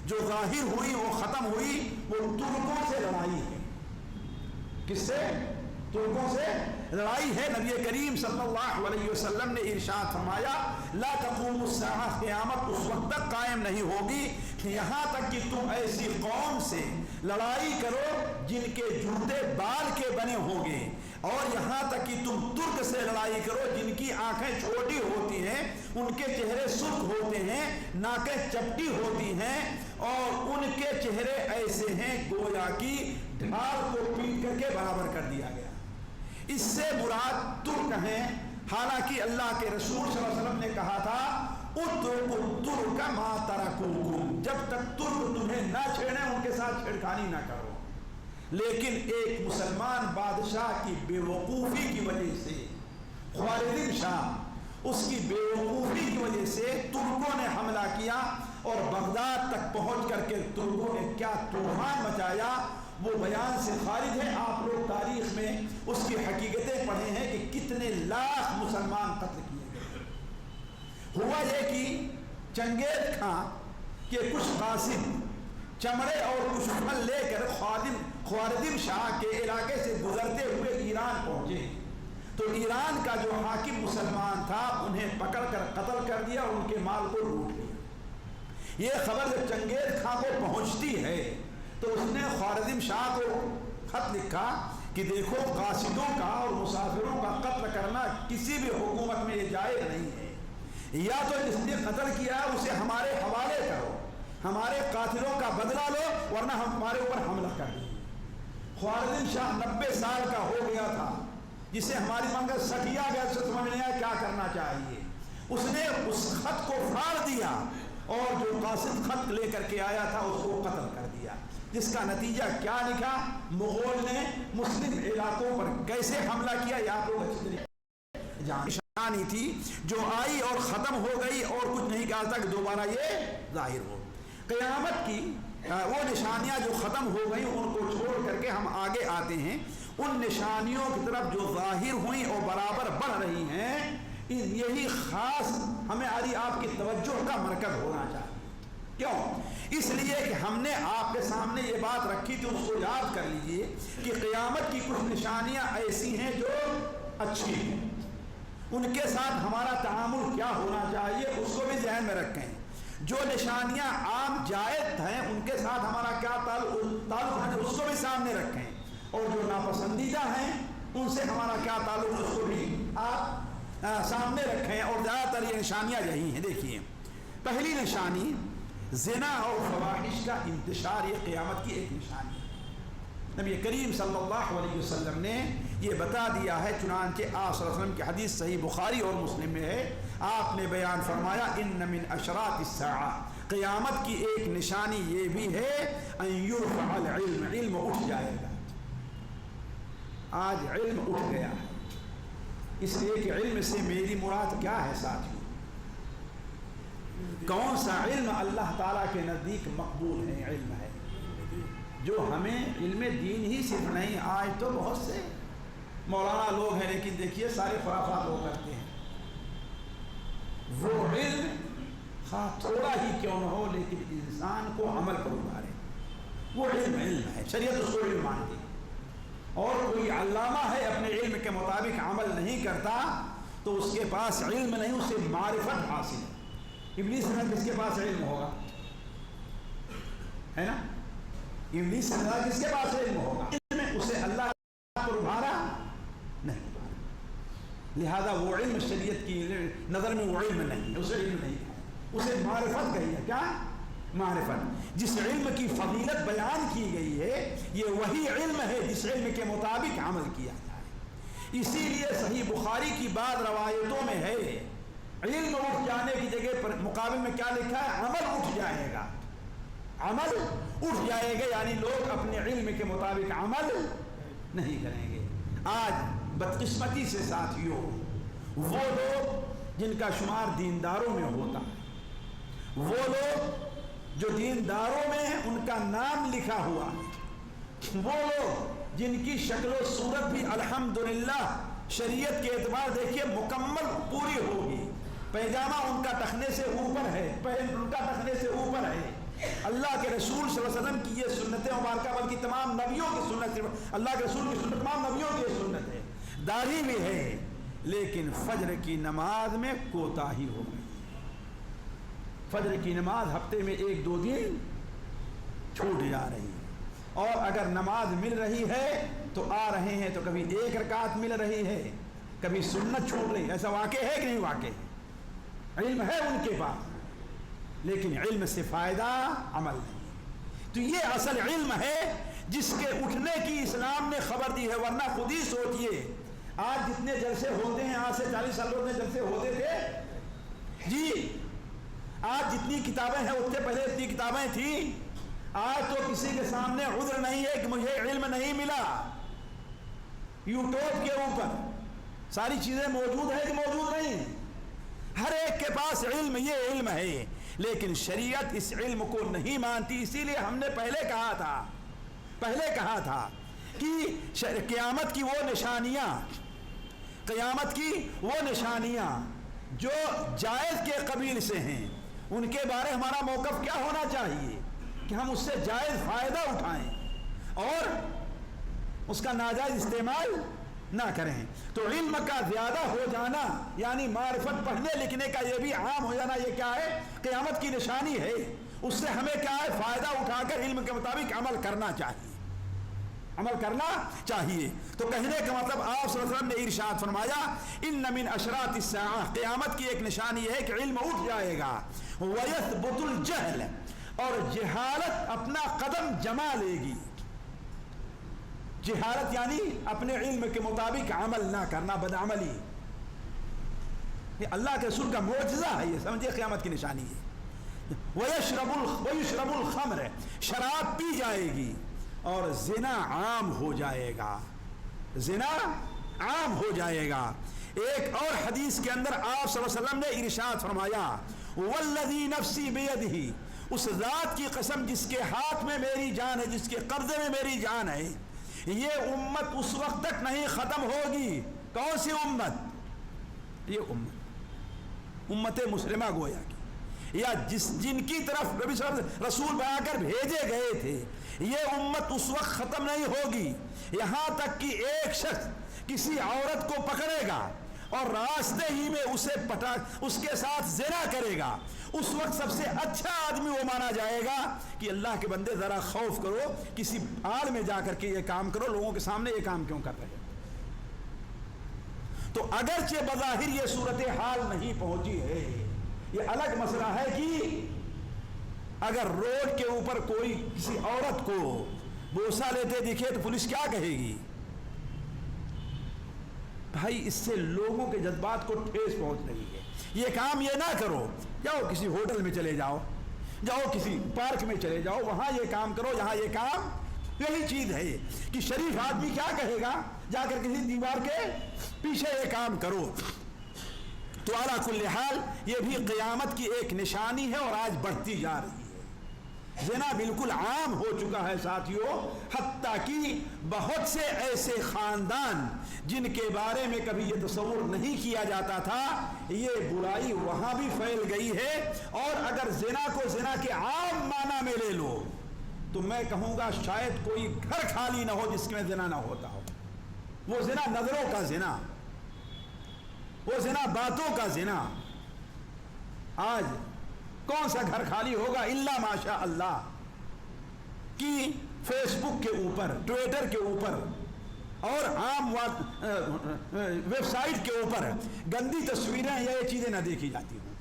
Speaker 2: جو ظاہر ہوئی وہ ختم ہوئی، وہ ترکوں سے لڑائی ہے۔ کس سے؟ ترکوں سے لڑائی ہے۔ نبی کریم صلی اللہ علیہ وسلم نے ارشاد فرمایا لا تقوم الساعہ، قیامت اس وقت تک قائم نہیں ہوگی کہ یہاں تک کہ تم ایسی قوم سے لڑائی کرو جن کے جوتے بال کے بنے ہوں گے، اور یہاں تک کہ تم ترک سے لڑائی کرو جن کی آنکھیں چھوٹی ہوتی ہیں، ان کے چہرے سرخ ہوتے ہیں، ناکیں چپٹی ہوتی ہیں اور ان کے چہرے ایسے ہیں گویا کی ڈھال کو پیٹ کر کے برابر کر دیا گیا۔ اس سے مراد ترک ہیں، حالانکہ اللہ کے رسول صلی اللہ علیہ وسلم نے کہا تھا اترکوا الترک ما ترکوکم، جب تک ترک تمہیں نہ چھیڑیں ان کے ساتھ چھیڑخانی نہ کرو۔ لیکن ایک مسلمان بادشاہ کی بے وقوفی کی وجہ سے، خوارزم شاہ، اس کی بے وقوفی کی وجہ سے ترکوں نے حملہ کیا اور بغداد تک پہنچ کر کے ترکوں نے کیا طوفان مچایا وہ بیان سے خارج ہے۔ آپ لوگ تاریخ میں اس کی حقیقتیں پڑھے ہیں کہ کتنے لاکھ مسلمان قتل کیے گئے۔ ہوا یہ کہ چنگیز خان کے کچھ قاصد چمڑے اور کچھ پھل لے کر خوارزم شاہ کے علاقے سے گزرتے ہوئے ایران پہنچے تو ایران کا جو حاکم مسلمان تھا انہیں پکڑ کر قتل کر دیا اور ان کے مال کو لوٹ لیا۔ یہ خبر جب چنگیز خان کو پہنچتی ہے تو اس نے خوارزم شاہ کو خط لکھا کہ دیکھو قاصدوں کا اور مسافروں کا قتل کرنا کسی بھی حکومت میں یہ جائز نہیں ہے، یا تو جس نے قتل کیا ہے اسے ہمارے حوالے کرو، ہمارے قاتلوں کا بدلہ لو، ورنہ ہمارے اوپر حملہ کر دیں۔ خوارزم شاہ 90 سال کا ہو گیا تھا، جسے ہماری منگل سٹیا گیا، سے سمجھ نہیں آیا کیا کرنا چاہیے۔ اس نے اس خط کو پھاڑ دیا اور جو قاصد خط لے کر کے آیا تھا اس کو قتل کر دیا، جس کا نتیجہ کیا نکلا؟ مغول نے مسلم علاقوں پر کیسے حملہ کیا یہ آپ لوگ اچھی طریقے نشانی تھی جو آئی اور ختم ہو گئی اور کچھ نہیں کہا تھا کہ دوبارہ یہ ظاہر ہو۔ قیامت کی وہ نشانیاں جو ختم ہو گئی ان کو چھوڑ کر کے ہم آگے آتے ہیں ان نشانیوں کی طرف جو ظاہر ہوئی اور برابر بڑھ رہی ہیں۔ یہی خاص ہمیں آپ کی توجہ کا مرکز ہونا چاہیے۔ کیوں؟ اس لیے کہ ہم نے آپ کے سامنے یہ بات رکھی تھی، اس کو یاد کر لیجئے کہ قیامت کی کچھ نشانیاں ایسی ہیں جو اچھی ہیں، ان کے ساتھ ہمارا تعامل کیا ہونا چاہیے اس کو بھی ذہن میں رکھیں۔ جو نشانیاں عام جائز ہیں ان کے ساتھ ہمارا کیا تعلق ہے اس کو بھی سامنے رکھیں، اور جو ناپسندیدہ ہیں ان سے ہمارا کیا تعلق اس کو بھی آپ سامنے رکھیں۔ اور زیادہ تر یہ نشانیاں یہی ہیں۔ دیکھیے پہلی نشانی زنا اور فواحش کا انتشار، یہ قیامت کی ایک نشانی ہے۔ نبی کریم صلی اللہ علیہ وسلم نے یہ بتا دیا ہے۔ چنانچہ آپ صلی اللہ علیہ وسلم کی حدیث صحیح بخاری اور مسلم میں ہے، آپ نے بیان فرمایا ان من اشراط الساعہ، قیامت کی ایک نشانی یہ بھی ہے ان یرفع العلم، علم اٹھ جائے گا۔ آج علم اٹھ گیا ہے، اس لیے کہ علم سے میری مراد کیا ہے ساتھی؟ کون سا علم اللہ تعالیٰ کے نزدیک مقبول ہے؟ علم ہے جو ہمیں علم دین ہی صرف نہیں، آج تو بہت سے مولانا لوگ ہیں لیکن دیکھیے سارے خرافات وہ کرتے ہیں۔ وہ علم خواہ تھوڑا ہی کیوں نہ ہو لیکن انسان کو عمل پر اتارے، وہ علم ہے، شریعت اس کو علم مانتی۔ اور کوئی علامہ ہے اپنے علم کے مطابق عمل نہیں کرتا تو اس کے پاس علم نہیں، اسے معرفت حاصل ہے۔ ابلیس نے کس کے پاس علم ہوگا؟ ہے نا؟ ابلیس نے کس کے پاس علم ہوگا؟ علم اسے اللہ پر ابھارا نہیں، لہذا وہ علم شریعت کی نظر میں وہ علم نہیں، اسے علم نہیں، اسے معرفت کہی ہے۔ کیا معرفت؟ جس علم کی فضیلت بیان کی گئی ہے یہ وہی علم ہے جس علم کے مطابق عمل کیا جائے۔ اسی لیے صحیح بخاری کی بعض روایتوں میں ہے علم اٹھ جانے کی جگہ پر مقابل میں کیا لکھا ہے؟ عمل اٹھ جائے گا، عمل اٹھ جائے گا، یعنی لوگ اپنے علم کے مطابق عمل نہیں کریں گے۔ آج بدقسمتی سے ساتھیوں وہ لوگ جن کا شمار دینداروں میں ہوتا ہے، وہ لوگ جو دینداروں میں ہیں ان کا نام لکھا ہوا ہے، وہ لوگ جن کی شکل و صورت بھی الحمدللہ شریعت کے اعتبار دیکھیے مکمل پوری ہوگی، پیجامہ ان کا ٹخنے سے اوپر ہے، پینٹ ان کا ٹخنے سے اوپر ہے، اللہ کے رسول صلی اللہ علیہ وسلم کی یہ سنت مبارکہ بلکہ تمام نبیوں کی سنت، اللہ کے رسول کی سنت تمام نبیوں کی یہ سنت ہے، داڑھی بھی ہے، لیکن فجر کی نماز میں کوتاہی ہو گئی۔ فجر کی نماز ہفتے میں 1-2 دن چھوٹ جا رہی ہے، اور اگر نماز مل رہی ہے تو آ رہے ہیں تو کبھی 1 رکعت مل رہی ہے، کبھی سنت چھوٹ رہی ہے۔ ایسا واقع ہے کہ نہیں واقع ہے؟ علم ہے ان کے پاس لیکن علم سے فائدہ عمل نہیں۔ تو یہ اصل علم ہے جس کے اٹھنے کی اسلام نے خبر دی ہے، ورنہ خود ہی سوچئے آج جتنے جلسے ہوتے ہیں، آج سے 40 سال میں جلسے ہوتے تھے جی، آج جتنی کتابیں ہیں اس سے پہلے اتنی کتابیں تھیں، آج تو کسی کے سامنے عذر نہیں ہے کہ مجھے علم نہیں ملا۔ یوٹیوب کے اوپر ساری چیزیں موجود ہیں کہ موجود نہیں، ہر ایک کے پاس علم، یہ علم ہے، لیکن شریعت اس علم کو نہیں مانتی۔ اسی لیے ہم نے پہلے کہا تھا کہ قیامت کی وہ نشانیاں جو جائز کے قبیل سے ہیں ان کے بارے ہمارا موقف کیا ہونا چاہیے کہ ہم اس سے جائز فائدہ اٹھائیں اور اس کا ناجائز استعمال نہ کریں۔ تو علم کا زیادہ ہو جانا یعنی معرفت، پڑھنے لکھنے کا یہ بھی عام ہو جانا، یہ کیا ہے؟ قیامت کی نشانی ہے۔ اس سے ہمیں کیا ہے؟ فائدہ اٹھا کر علم کے مطابق عمل کرنا چاہیے۔ تو کہنے کا مطلب آپ صلی اللہ علیہ وسلم نے ارشاد فرمایا ان من اشراط الساعہ، قیامت کی ایک نشانی ہے کہ علم اٹھ جائے گا، ویثبت الجہل، اور جہالت اپنا قدم جما لے گی۔ جہالت یعنی اپنے علم کے مطابق عمل نہ کرنا، بدعملی، یہ اللہ کے رسول کا معجزہ ہے، یہ سمجھے قیامت کی نشانی ہے۔ ویشرب الخمر، شراب پی جائے گی، اور زنا عام ہو جائے گا۔ ایک اور حدیث کے اندر آپ صلی اللہ علیہ وسلم نے ارشاد فرمایا والذی نفسی بیدہ، اس ذات کی قسم جس کے ہاتھ میں میری جان ہے، جس کے قبضے میں میری جان ہے، یہ امت اس وقت تک نہیں ختم ہوگی۔ کون سی امت؟ یہ امت مسلمہ گویا کی، یا جن کی طرف نبی صلی اللہ علیہ وسلم رسول بنا کر بھیجے گئے تھے، یہ امت اس وقت ختم نہیں ہوگی یہاں تک کہ ایک شخص کسی عورت کو پکڑے گا اور راستے ہی میں اس کے ساتھ زنا کرے گا، اس وقت سب سے اچھا آدمی وہ مانا جائے گا کہ اللہ کے بندے ذرا خوف کرو، کسی آڑ میں جا کر کے یہ کام کرو، لوگوں کے سامنے یہ کام کیوں کر رہے ہو۔ تو اگرچہ بظاہر یہ صورتحال نہیں پہنچی ہے، یہ الگ مسئلہ ہے کہ اگر روڈ کے اوپر کوئی کسی عورت کو بوسہ لیتے دکھے تو پولیس کیا کہے گی؟
Speaker 3: بھائی اس سے لوگوں کے جذبات کو ٹھیس پہنچ رہی ہے. یہ کام یہ نہ کرو. جاؤ کسی ہوٹل میں چلے جاؤ, جاؤ کسی پارک میں چلے جاؤ, وہاں یہ کام کرو, یہاں یہ کام. یہی چیز ہے کہ شریف آدمی کیا کہے گا, جا کر کسی دیوار کے پیچھے یہ کام کرو. تو علی کل حال یہ بھی قیامت کی ایک نشانی ہے اور آج بڑھتی جا رہی ہے. زنا بالکل عام ہو چکا ہے ساتھیوں, حتیٰ کہ بہت سے ایسے خاندان جن کے بارے میں کبھی یہ تصور نہیں کیا جاتا تھا, یہ برائی وہاں بھی پھیل گئی ہے. اور اگر زنا کو زنا کے عام معنی میں لے لو تو میں کہوں گا شاید کوئی گھر خالی نہ ہو جس میں زنا نہ ہوتا ہو. وہ زنا نظروں کا زنا, وہ زنا باتوں کا زنا. آج کون سا گھر خالی ہوگا الا ماشاء اللہ کہ فیس بک کے اوپر, ٹویٹر کے اوپر اور عام ویب سائٹ کے اوپر گندی تصویریں یا یہ چیزیں نہ دیکھی جاتی ہوں.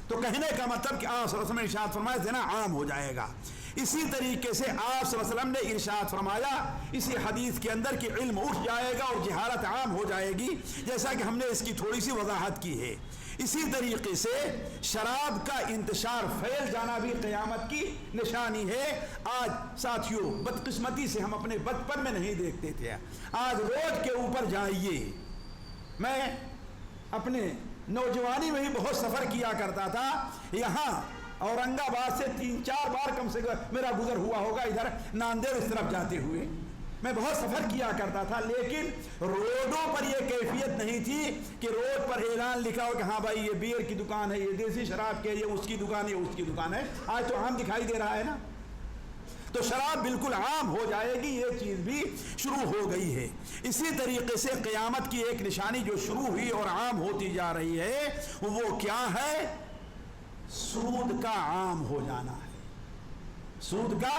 Speaker 3: تو کہنے کا مطلب کہ آپ صلی اللہ علیہ وسلم نے ارشاد فرمایا زنا عام ہو جائے گا. اسی طریقے سے آپ صلی اللہ علیہ وسلم نے ارشاد فرمایا اسی حدیث کے اندر کہ علم اٹھ جائے گا اور جہالت عام ہو جائے گی, جیسا کہ ہم نے اس کی تھوڑی سی وضاحت کی ہے. اسی طریقے سے شراب کا انتشار, پھیل جانا بھی قیامت کی نشانی ہے. آج ساتھیوں بدقسمتی سے ہم اپنے بچپن میں نہیں دیکھتے تھے. آج روڈ کے اوپر جائیے, میں اپنے نوجوانی میں بھی بہت سفر کیا کرتا تھا. یہاں اورنگ آباد سے 3-4 بار کم سے کم میرا گزر ہوا ہوگا ادھر ناندیڑ اس طرف جاتے ہوئے. میں بہت سفر کیا کرتا تھا, لیکن روڈوں پر یہ کیفیت نہیں تھی کہ روڈ پر اعلان لکھا ہو کہ ہاں بھائی یہ بیئر کی دکان ہے, یہ دیسی شراب کی ہے, یہ اس کی دکان ہے, یہ اس کی دکان ہے. آج تو عام دکھائی دے رہا ہے نا. تو شراب بالکل عام ہو جائے گی, یہ چیز بھی شروع ہو گئی ہے. اسی طریقے سے قیامت کی ایک نشانی جو شروع ہوئی اور عام ہوتی جا رہی ہے وہ کیا ہے؟ سود کا عام ہو جانا ہے. سود کا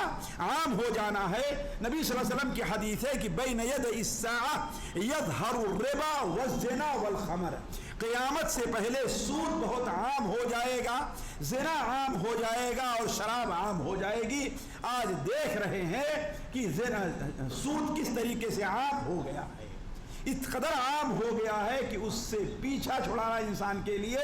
Speaker 3: عام ہو جانا ہے. نبی صلی اللہ علیہ وسلم کی حدیث ہے کہ بین ید الساعہ یظہر الربا والزنا والخمر. قیامت سے پہلے سود بہت عام ہو جائے گا, زنا عام ہو جائے گا اور شراب عام ہو جائے گی. آج دیکھ رہے ہیں کہ سود کس طریقے سے عام ہو گیا ہے. اس قدر عام ہو گیا ہے کہ اس سے پیچھا چھڑانا انسان کے لیے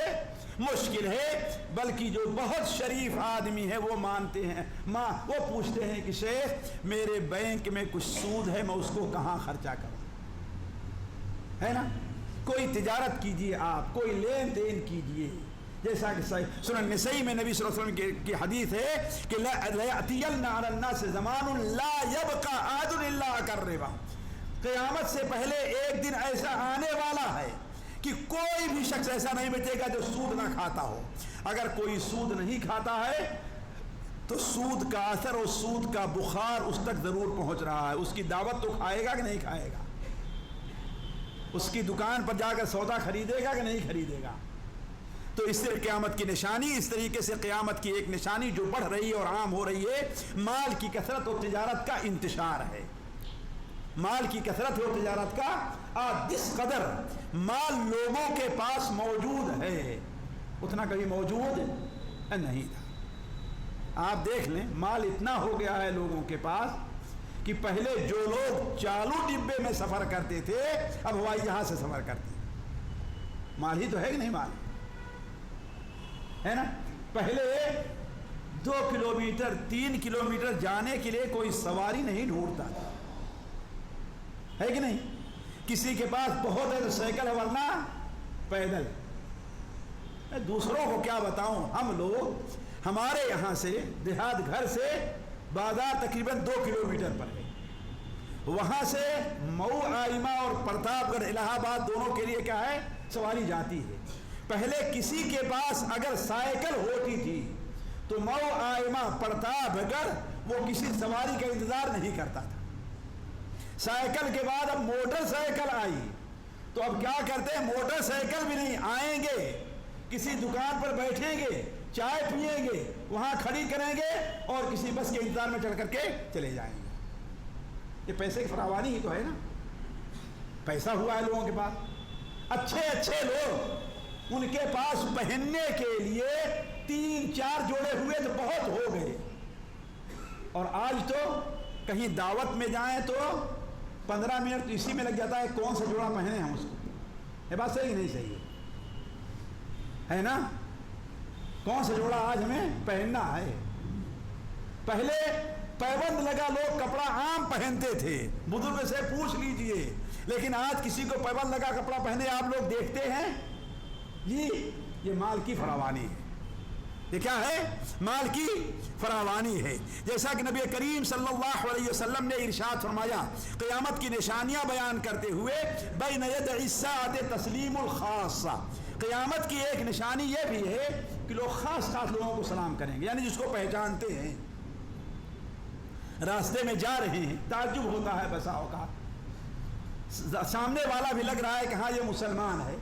Speaker 3: مشکل ہے. بلکہ جو بہت شریف آدمی ہے وہ مانتے ہیں, وہ پوچھتے ہیں کہ شیخ میرے بینک میں کچھ سود ہے, میں اس کو کہاں خرچہ کروں, ہے نا. کوئی تجارت کیجئے, آپ کوئی لین دین کیجئے. جیسا کہ سنن نسائی میں نبی صلی اللہ علیہ وسلم کی حدیث ہے کہ لَيَأْتِيَنَّ عَلَى النَّاسِ زَمَانٌ لَا يَبْقَى أَحَدٌ إِلَّا أَكَلَ الرِّبَا. قیامت سے پہلے ایک دن ایسا آنے والا ہے کہ کوئی بھی شخص ایسا نہیں بچے گا جو سود نہ کھاتا ہو. اگر کوئی سود نہیں کھاتا ہے تو سود کا اثر اور سود کا بخار اس تک ضرور پہنچ رہا ہے. اس کی دعوت تو کھائے گا کہ نہیں کھائے گا, اس کی دکان پر جا کر سودا خریدے گا کہ نہیں خریدے گا. تو اس سے قیامت کی نشانی, اس طریقے سے قیامت کی ایک نشانی جو بڑھ رہی ہے اور عام ہو رہی ہے, مال کی کثرت اور تجارت کا انتشار ہے. مال کی کثرت اور تجارت کا, آج جس قدر مال لوگوں کے پاس موجود ہے اتنا کبھی موجود نہیں تھا. آپ دیکھ لیں مال اتنا ہو گیا ہے لوگوں کے پاس کہ پہلے جو لوگ چالو ڈبے میں سفر کرتے تھے اب ہوائی جہاز سے سفر کرتے ہیں. مال ہی تو ہے کہ نہیں, مال ہے نا. پہلے 2 کلومیٹر 3 کلومیٹر جانے کے لیے کوئی سواری نہیں ڈھونڈتا تھا, ہے کہ نہیں. کسی کے پاس بہت ہے تو سائیکل ہے, ورنہ پیدل. دوسروں کو کیا بتاؤں, ہم لوگ ہمارے یہاں سے دیہات گھر سے بازار تقریباً 2 کلومیٹر پر ہے. وہاں سے مئو آئمہ اور پرتاپ گڑھ الہ آباد دونوں کے لیے کیا ہے, سواری جاتی ہے. پہلے کسی کے پاس اگر سائیکل ہوتی تھی تو مئو آئمہ پرتاپ گڑھ وہ کسی سواری کا انتظار نہیں کرتا تھا. سائیکل کے بعد اب موٹر سائیکل آئی تو اب کیا کرتے ہیں, موٹر سائیکل بھی نہیں, آئیں گے کسی دکان پر بیٹھیں گے, چائے پئیں گے, وہاں کھڑی کریں گے اور کسی بس کے انتظار میں چڑھ کر کے چلے جائیں گے. یہ پیسے کی فراوانی ہی تو ہے نا, پیسہ ہوا ہے لوگوں کے پاس. اچھے لوگ ان کے پاس پہننے کے لیے 3-4 جوڑے ہوئے تو بہت ہو گئے. اور آج تو کہیں دعوت میں جائیں تو 15 منٹ اسی میں لگ جاتا ہے کون سا جوڑا پہنے ہم اس کو. یہ بات صحیح نہیں صحیح ہے نا؟ کون سا جوڑا آج ہمیں پہننا ہے. پہلے پیبند لگا لوگ کپڑا عام پہنتے تھے, بزرگ سے پوچھ لیجئے, لیکن آج کسی کو پیبند لگا کپڑا پہنے آپ لوگ دیکھتے ہیں؟ جی یہ مال کی فراوانی ہے. یہ کیا ہے؟ مال کی فراوانی ہے. جیسا کہ نبی کریم صلی اللہ علیہ وسلم نے ارشاد فرمایا قیامت کی نشانیاں بیان کرتے ہوئے, بین ید الساعۃ تسلیم الخاصہ, قیامت کی ایک نشانی یہ بھی ہے کہ لوگ خاص خاص لوگوں کو سلام کریں گے, یعنی جس کو پہچانتے ہیں, راستے میں جا رہے ہیں, تعجب ہوتا ہے بسا اوقات, سامنے والا بھی لگ رہا ہے کہ ہاں یہ مسلمان ہے,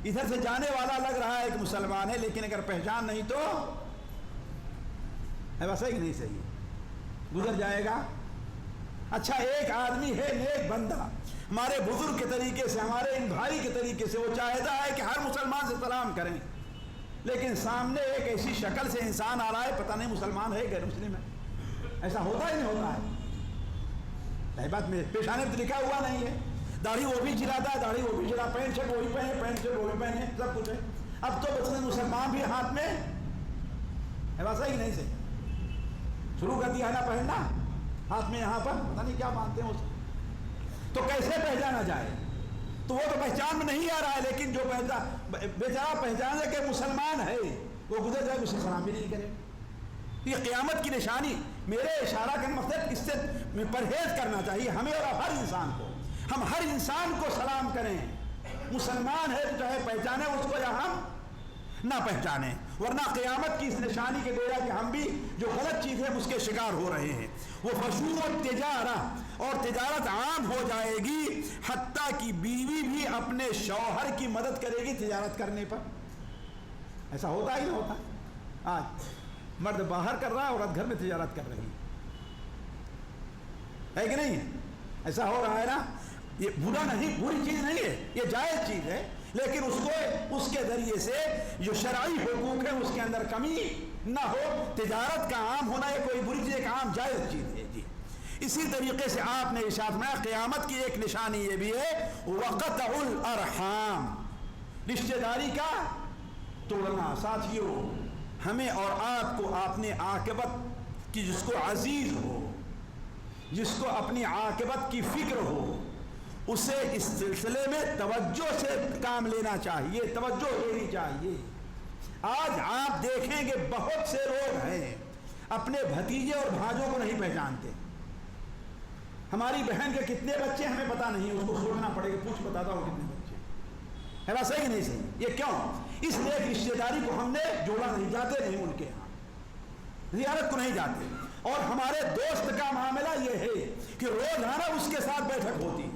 Speaker 3: ادھر سے جانے والا لگ رہا ہے کہ مسلمان ہے, لیکن اگر پہچان نہیں تو ہے ویسا ہی نہیں صحیح, گزر جائے گا. اچھا ایک آدمی ہے نیک بندہ, ہمارے بزرگ کے طریقے سے, ہمارے ان بھائی کے طریقے سے وہ چاہتا ہے کہ ہر مسلمان سے سلام کریں, لیکن سامنے ایک ایسی شکل سے انسان آ رہا ہے پتہ نہیں مسلمان ہے غیر مسلم ہے. ایسا ہوتا ہی نہیں ہوتا ہے. بات میں پیشانے پہ لکھا ہوا نہیں ہے, داڑھی وہ بھی چلاتا ہے, داڑھی وہ بھی چلا, پینٹ شرٹ وہی پہنے, پینٹ شرٹ وہی پہنے, سب کچھ ہے. اب تو بچے مسلمان بھی ہاتھ میں ہے ویسا ہی نہیں صحیح, شروع کر دیا ہے نا پہننا ہاتھ میں, یہاں پر پتہ نہیں کیا مانتے ہیں اس کو. تو کیسے پہچانا جائے؟ تو وہ تو پہچان میں نہیں آ رہا ہے, لیکن جو بیچارہ پہچانے کہ مسلمان ہے وہ گزر جائے, اسے سلام بھی نہیں کرے. یہ قیامت کی نشانی. میرے اشارہ کا مقصد اس سے پرہیز کرنا چاہیے ہمیں اور ہر انسان کو. ہم ہر انسان کو سلام کریں, مسلمان ہے چاہے پہچانے اس کو یا ہم نہ پہچانے, ورنہ قیامت کی اس نشانی کے گویا کہ ہم بھی جو غلط چیز ہے اس کے شکار ہو رہے ہیں. وہ فشو التجارہ, اور تجارت عام ہو جائے گی, حتیٰ کہ بیوی بھی اپنے شوہر کی مدد کرے گی تجارت کرنے پر. ایسا ہوتا ہی نہیں ہوتا. آج مرد باہر کر رہا ہے, عورت گھر میں تجارت کر رہی ہے کہ نہیں؟ ایسا ہو رہا ہے نا. یہ برا نہیں, بری چیز نہیں ہے, یہ جائز چیز ہے, لیکن اس کو اس کے ذریعے سے جو شرعی حقوق ہے اس کے اندر کمی نہ ہو. تجارت کا عام ہونا یہ کوئی بری چیز, ایک عام جائز چیز ہے. جی اسی طریقے سے آپ نے ارشاد فرمایا قیامت کی ایک نشانی یہ بھی ہے وقطع الارحام, رشتہ داری کا توڑنا. ساتھیوں ہمیں اور آپ کو اپنے عاقبت کی, جس کو عزیز ہو, جس کو اپنی عاقبت کی فکر ہو, اسے اس سلسلے میں توجہ سے کام لینا چاہیے, توجہ لینی چاہیے. آج آپ دیکھیں گے بہت سے لوگ ہیں اپنے بھتیجے اور بھانجوں کو نہیں پہچانتے. ہماری بہن کے کتنے بچے ہمیں پتہ نہیں, اس کو سوچنا پڑے گا, پوچھ بتاتا ہوں کتنے بچے ہے. بات صحیح نہیں صحیح. یہ کیوں؟ اس لیے رشتے داری کو ہم نے جوڑا نہیں, جاتے نہیں ان کے یہاں, زیارت کو نہیں جاتے. اور ہمارے دوست کا معاملہ یہ ہے کہ روزانہ اس کے ساتھ بیٹھک ہوتی,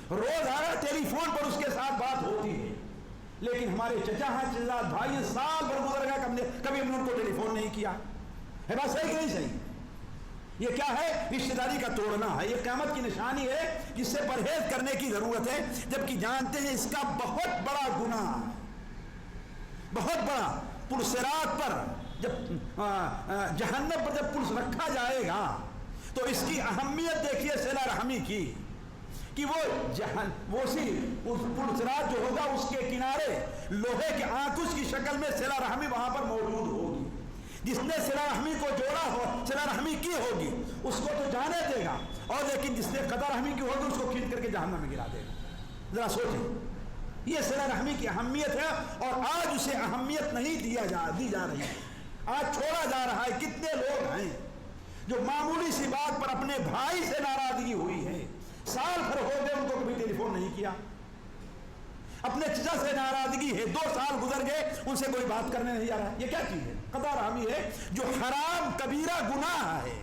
Speaker 3: روزانہ ٹیلی فون پر اس کے ساتھ بات ہوتی ہے, لیکن ہمارے چچا ہیں, چچا بھائی سال بھر گزر گیا, کبھی ہم نے ان کو ٹیلی فون نہیں کیا. ہے بات صحیح کہ نہیں صحیح؟ یہ کیا ہے؟ رشتہ داری کا توڑنا ہے. یہ قیامت کی نشانی ہے جس سے پرہیز کرنے کی ضرورت ہے, جبکہ جانتے ہیں اس کا بہت بڑا گناہ, بہت بڑا. پرصراط پر جب جہنم پر جب پلس رکھا جائے گا تو اس کی اہمیت دیکھیے صلہ رحمی کی, کہ وہ پلصراط جو ہوگا اس کے کنارے لوہے کے آنکھ کی شکل میں صلہ رحمی وہاں پر موجود ہوگی. جس نے صلہ رحمی کو جوڑا ہو, صلہ رحمی کی ہوگی, اس کو تو جانے دے گا, اور لیکن جس نے قطع رحمی کی ہوگی اس کو کھینچ کر کے جہنم میں گرا دے گا. ذرا سوچیں, یہ صلہ رحمی کی اہمیت ہے, اور آج اسے اہمیت نہیں دی جا رہی ہے. آج چھوڑا جا رہا ہے. کتنے لوگ ہیں جو معمولی سی بات پر اپنے بھائی سے ناراضگی ہوئی ہے, سال بھر ہو گئے ان کو کبھی ٹیلی فون نہیں کیا. اپنے چچا سے ناراضگی ہے, 2 سال گزر گئے, ان سے کوئی بات کرنے نہیں آ رہا. یہ کیا چیز ہے؟ قطع رحمی ہے, جو حرام کبیرہ گناہ ہے.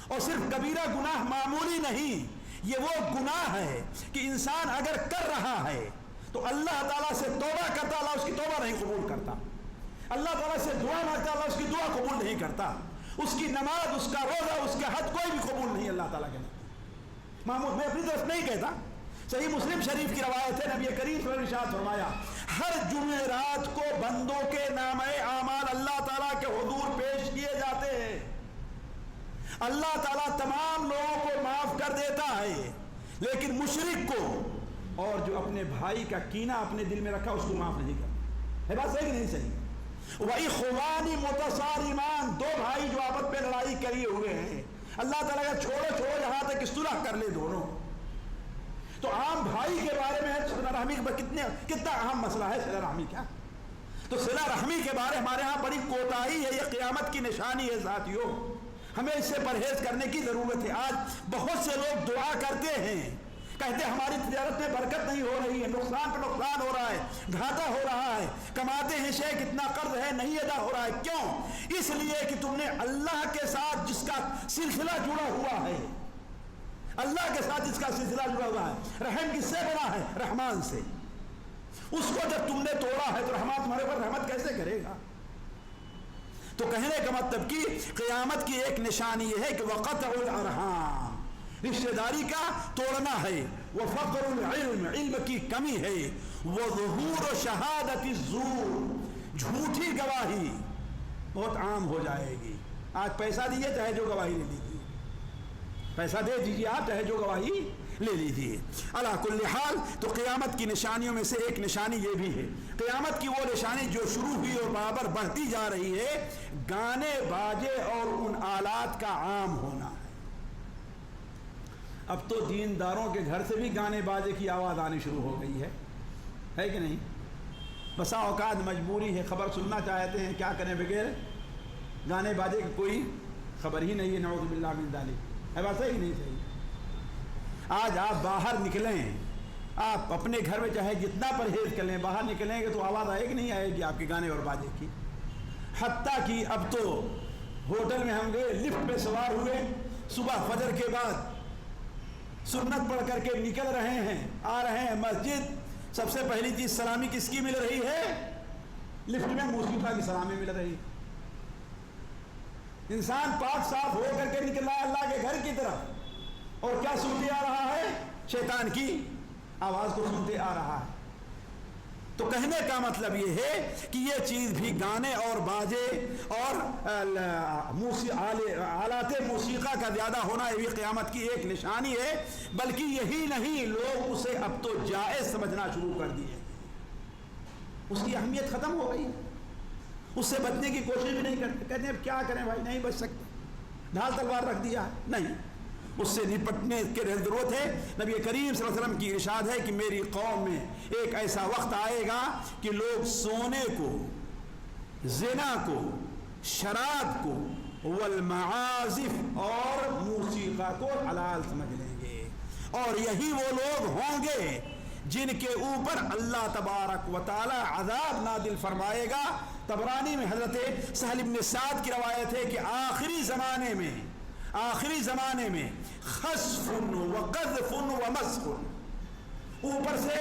Speaker 3: اور صرف کبیرہ گناہ معمولی نہیں, یہ وہ گناہ ہے کہ انسان اگر کر رہا ہے تو اللہ تعالیٰ سے توبہ کرتا, اللہ اس کی توبہ نہیں قبول کرتا. اللہ تعالیٰ سے دعا مانگتا, اللہ اس کی دعا قبول نہیں کرتا. اس کی نماز, اس کا روزہ, اس کا حج کوئی بھی قبول نہیں اللہ تعالیٰ کے نام. معمول میں اپنی طرف نہیں کہتا, صحیح مسلم شریف کی روایت ہے, نبی کریم صلی اللہ علیہ وسلم نے ارشاد فرمایا ہر جمعرات کو بندوں کے نامہ اعمال اللہ تعالیٰ کے حضور پیش کیے جاتے ہیں. اللہ تعالیٰ تمام لوگوں کو معاف کر دیتا ہے، لیکن مشرک کو اور جو اپنے بھائی کا کینہ اپنے دل میں رکھا اس کو معاف نہیں کرتا ہے۔ بات صحیح کہ نہیں صحیح؟ وَإِخْوَانِ مُتَصَارِمَانِ، دو بھائی جو آپس میں لڑائی کریے ہوئے ہیں، اللہ تعالیٰ کا چھوڑو یہاں تک کہ صلح کر لے دونوں۔ تو عام بھائی کے بارے میں صلہ رحمی کتنا اہم مسئلہ ہے صلہ رحمی کا۔ تو صلہ رحمی کے بارے ہمارے ہاں بڑی کوتاہی ہے، یہ قیامت کی نشانی ہے ساتھیوں، ہمیں اس سے پرہیز کرنے کی ضرورت ہے۔ آج بہت سے لوگ دعا کرتے ہیں، کہتے ہیں ہماری تجارت میں برکت نہیں ہو رہی ہے، نقصان پہ نقصان ہو رہا ہے، گھاٹا ہو رہا ہے، کماتے ہیں شے کتنا قرض ہے نہیں ادا ہو رہا ہے۔ کیوں؟ اس لیے کہ تم نے اللہ کے ساتھ جس کا سلسلہ جڑا ہوا ہے، اللہ کے ساتھ جس کا سلسلہ جڑا ہوا ہے، رحم کس سے بنا ہے؟ رحمان سے۔ اس کو جب تم نے توڑا ہے تو رحمان تمہارے پر رحمت کیسے کرے گا؟ تو کہنے کا مطلب کہ قیامت کی ایک نشانی یہ ہے کہ وقطع الارحام، رشتہ داری کا توڑنا ہے، وفقر العلم، علم کی کمی ہے، وظہور شہادت الزور، جھوٹی گواہی بہت عام ہو جائے گی۔ آج پیسہ دیجیے چاہے جو گواہی لے لیجیے، پیسہ دے دیجیے آپ چاہے جو گواہی لے لیجیے۔ علی کل حال تو قیامت کی نشانیوں میں سے ایک نشانی یہ بھی ہے، قیامت کی وہ نشانی جو شروع ہوئی اور برابر بڑھتی جا رہی ہے، گانے باجے اور ان آلات کا عام ہونا ہے۔ اب تو دینداروں کے گھر سے بھی گانے باجے کی آواز آنی شروع ہو گئی ہے کہ نہیں؟ بسا اوقات مجبوری ہے، خبر سننا چاہتے ہیں، کیا کریں بغیر گانے باجے کی کوئی خبر ہی نہیں ہے، نعوذ باللہ من ذالک۔ ہے بات صحیح نہیں صحیح؟ آج آپ باہر نکلیں، آپ اپنے گھر میں چاہے جتنا پرہیز کر لیں، باہر نکلیں گے تو آواز آئے کہ نہیں آئے گی آپ کے گانے اور باجے کی؟ حتیٰ کہ اب تو ہوٹل میں ہم گئے، لفٹ پہ سوار ہوئے، صبح فجر کے بعد سنت پڑھ کر کے نکل رہے ہیں، آ رہے ہیں مسجد، سب سے پہلی چیز سلامی کس کی مل رہی ہے؟ لفٹ میں موسیقی کی سلامی مل رہی۔ انسان پاک صاف ہو کر کے نکل رہا ہے اللہ کے گھر کی طرف، اور کیا سنتے آ رہا ہے؟ شیطان کی آواز کو سنتے آ رہا ہے۔ تو کہنے کا مطلب یہ ہے کہ یہ چیز بھی گانے اور باجے اور آلات موسیقی کا زیادہ ہونا یہ بھی قیامت کی ایک نشانی ہے، بلکہ یہی نہیں، لوگ اسے اب تو جائز سمجھنا شروع کر دیے، اس کی اہمیت ختم ہو گئی، اس سے بچنے کی کوشش بھی نہیں کرتے، کہتے ہیں کیا کریں بھائی، نہیں بچ سکتے، ڈھال تلوار رکھ دیا ہے، نہیں، اس سے نپٹنے کی ضرورت ہے۔ نبی کریم صلی اللہ علیہ وسلم کی ارشاد ہے کہ میری قوم میں ایک ایسا وقت آئے گا کہ لوگ سونے کو، زنا کو، شراب کو، والمعازف اور موسیقی کو حلال سمجھ لیں گے، اور یہی وہ لوگ ہوں گے جن کے اوپر اللہ تبارک و تعالی عذاب نازل فرمائے گا۔ طبرانی میں حضرت سہل بن سعد کی روایت ہے کہ آخری زمانے میں خسف و قذف و مسخ، اوپر سے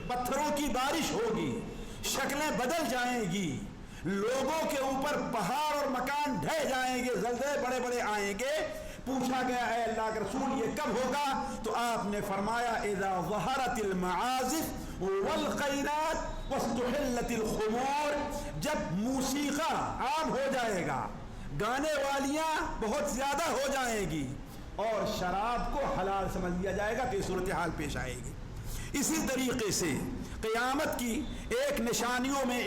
Speaker 3: پتھروں کی بارش ہوگی، شکلیں بدل جائیں گی، لوگوں کے اوپر پہاڑ اور مکان ڈھہ جائیں گے، زلزلے بڑے بڑے آئیں گے۔ پوچھا گیا اے اللہ کے رسول یہ کب ہوگا؟ تو آپ نے فرمایا اذا ظہرت المعازف والقینات واستحلت الخمور، جب موسیقی عام ہو جائے گا، گانے والیاں بہت زیادہ ہو جائیں گی، اور شراب کو حلال سمجھ لیا جائے گا، تو یہ صورتحال پیش آئے گی۔ اسی طریقے سے قیامت کی ایک نشانیوں میں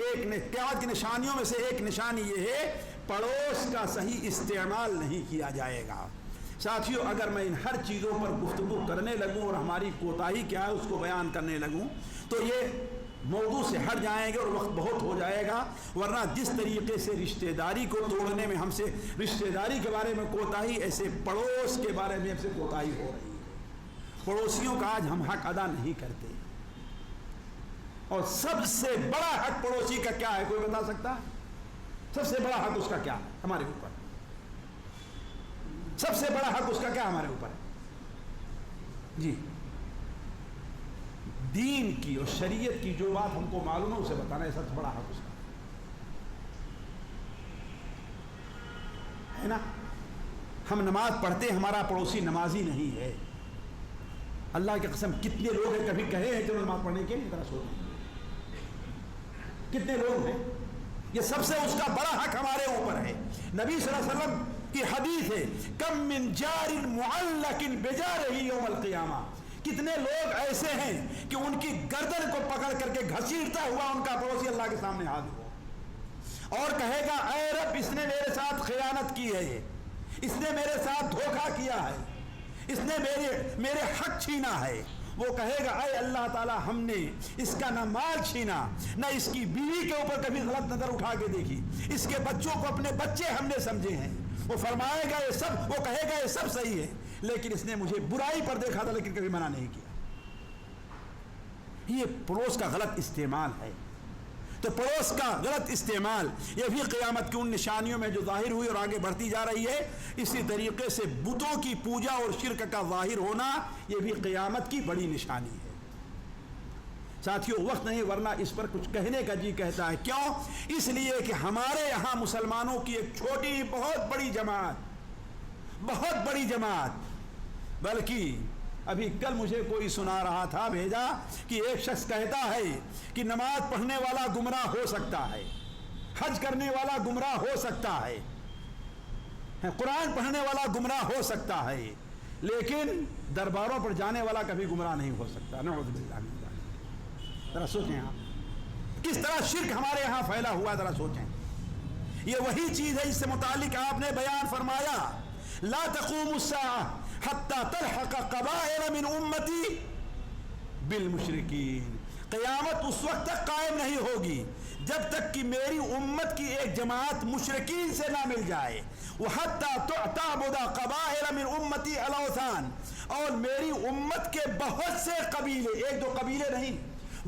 Speaker 3: سے ایک نشانی یہ ہے پڑوس کا صحیح استعمال نہیں کیا جائے گا۔ ساتھیوں، اگر میں ان ہر چیزوں پر گفتگو کرنے لگوں اور ہماری کوتاہی کیا ہے اس کو بیان کرنے لگوں تو یہ موضوع سے ہٹ جائیں گے اور وقت بہت ہو جائے گا، ورنہ جس طریقے سے رشتہ داری کو توڑنے میں ہم سے رشتہ داری کے بارے میں کوتاہی، ایسے پڑوس کے بارے میں ہم سے کوتاہی ہو رہی ہے۔ پڑوسیوں کا آج ہم حق ادا نہیں کرتے، اور سب سے بڑا حق پڑوسی کا کیا ہے کوئی بتا سکتا ہے؟ سب سے بڑا حق اس کا کیا ہے ہمارے اوپر؟ سب سے بڑا حق اس کا کیا ہمارے اوپر ہے؟ جی، دین کی اور شریعت کی جو بات ہم کو معلوم ہے اسے بتانا ہے، سب سے بڑا حق اس کا ہے نا۔ ہم نماز پڑھتے ہیں، ہمارا پڑوسی نمازی نہیں ہے، اللہ کی قسم کتنے لوگ ہیں کبھی کہے ہیں چلو نماز پڑھنے کے ذرا سو، کتنے لوگ ہیں؟ یہ سب سے اس کا بڑا حق ہمارے اوپر ہے۔ نبی صلی اللہ علیہ وسلم کی حدیث ہے کم من جار معلق بجارہ یوم القیامہ، کتنے لوگ ایسے ہیں کہ ان کی گردن کو پکڑ کر کے گھسیٹتا ہوا ان کا پڑوسی اللہ کے سامنے حاضر ہو اور کہے گا اے رب اس نے میرے ساتھ خیانت کی ہے، اس نے میرے ساتھ دھوکہ کیا ہے، اس نے میرے حق چھینا ہے۔ وہ کہے گا اے اللہ تعالی ہم نے اس کا نہ مال چھینا، نہ اس کی بیوی کے اوپر کبھی غلط نظر اٹھا کے دیکھی، اس کے بچوں کو اپنے بچے ہم نے سمجھے ہیں۔ وہ فرمائے گا یہ سب، وہ کہے گا یہ سب صحیح ہے، لیکن اس نے مجھے برائی پر دیکھا تھا لیکن کبھی منع نہیں کیا۔ یہ پڑوس کا غلط استعمال ہے۔ تو پڑوس کا غلط استعمال یہ بھی قیامت کی ان نشانیوں میں جو ظاہر ہوئی اور آگے بڑھتی جا رہی ہے۔ اسی طریقے سے بتوں کی پوجا اور شرک کا ظاہر ہونا یہ بھی قیامت کی بڑی نشانی ہے۔ ساتھیوں وقت نہیں ورنہ اس پر کچھ کہنے کا جی کہتا ہے۔ کیوں؟ اس لیے کہ ہمارے یہاں مسلمانوں کی ایک چھوٹی بہت بڑی جماعت بلکہ ابھی کل مجھے کوئی سنا رہا تھا بھیجا کہ ایک شخص کہتا ہے کہ نماز پڑھنے والا گمراہ ہو سکتا ہے، حج کرنے والا گمراہ ہو سکتا ہے، قرآن پڑھنے والا گمراہ ہو سکتا ہے، لیکن درباروں پر جانے والا کبھی گمراہ نہیں ہو سکتا۔ نعوذ باللہ من ذالک۔ ذرا سوچیں آپ کس طرح شرک ہمارے یہاں پھیلا ہوا، ذرا سوچیں۔ یہ وہی چیز ہے جس سے متعلق آپ نے بیان فرمایا لا تقوم الساعة حتى تلحق قبائل من امتی بالمشرکین، قیامت اس وقت تک قائم نہیں ہوگی جب تک کہ میری امت کی ایک جماعت مشرکین سے نہ مل جائے۔ وَحَتَّى تَعْبُدَ قَبَائِلَ مِنْ أُمَّتِي الْأَوْثَانَ، اور میری امت کے بہت سے قبیلے، ایک دو قبیلے نہیں،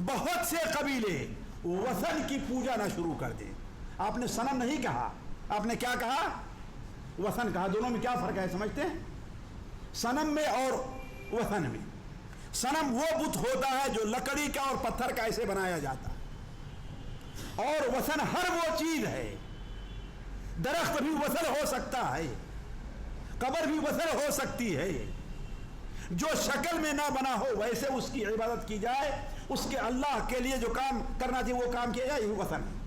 Speaker 3: بہت سے قبیلے وثن کی پوجا نہ شروع کر دیں۔ آپ نے صنم نہیں کہا، آپ نے کیا کہا؟ وثن کہا۔ دونوں میں کیا فرق ہے سمجھتے ہیں؟ صنم میں اور وثن میں، صنم وہ بت ہوتا ہے جو لکڑی کا اور پتھر کا ایسے بنایا جاتا ہے، اور وثن ہر وہ چیز ہے، درخت بھی وثن ہو سکتا ہے، قبر بھی وثن ہو سکتی ہے، جو شکل میں نہ بنا ہو ویسے اس کی عبادت کی جائے، اس کے اللہ کے لیے جو کام کرنا چاہیے وہ کام کیا جائے، یہ وثن ہے۔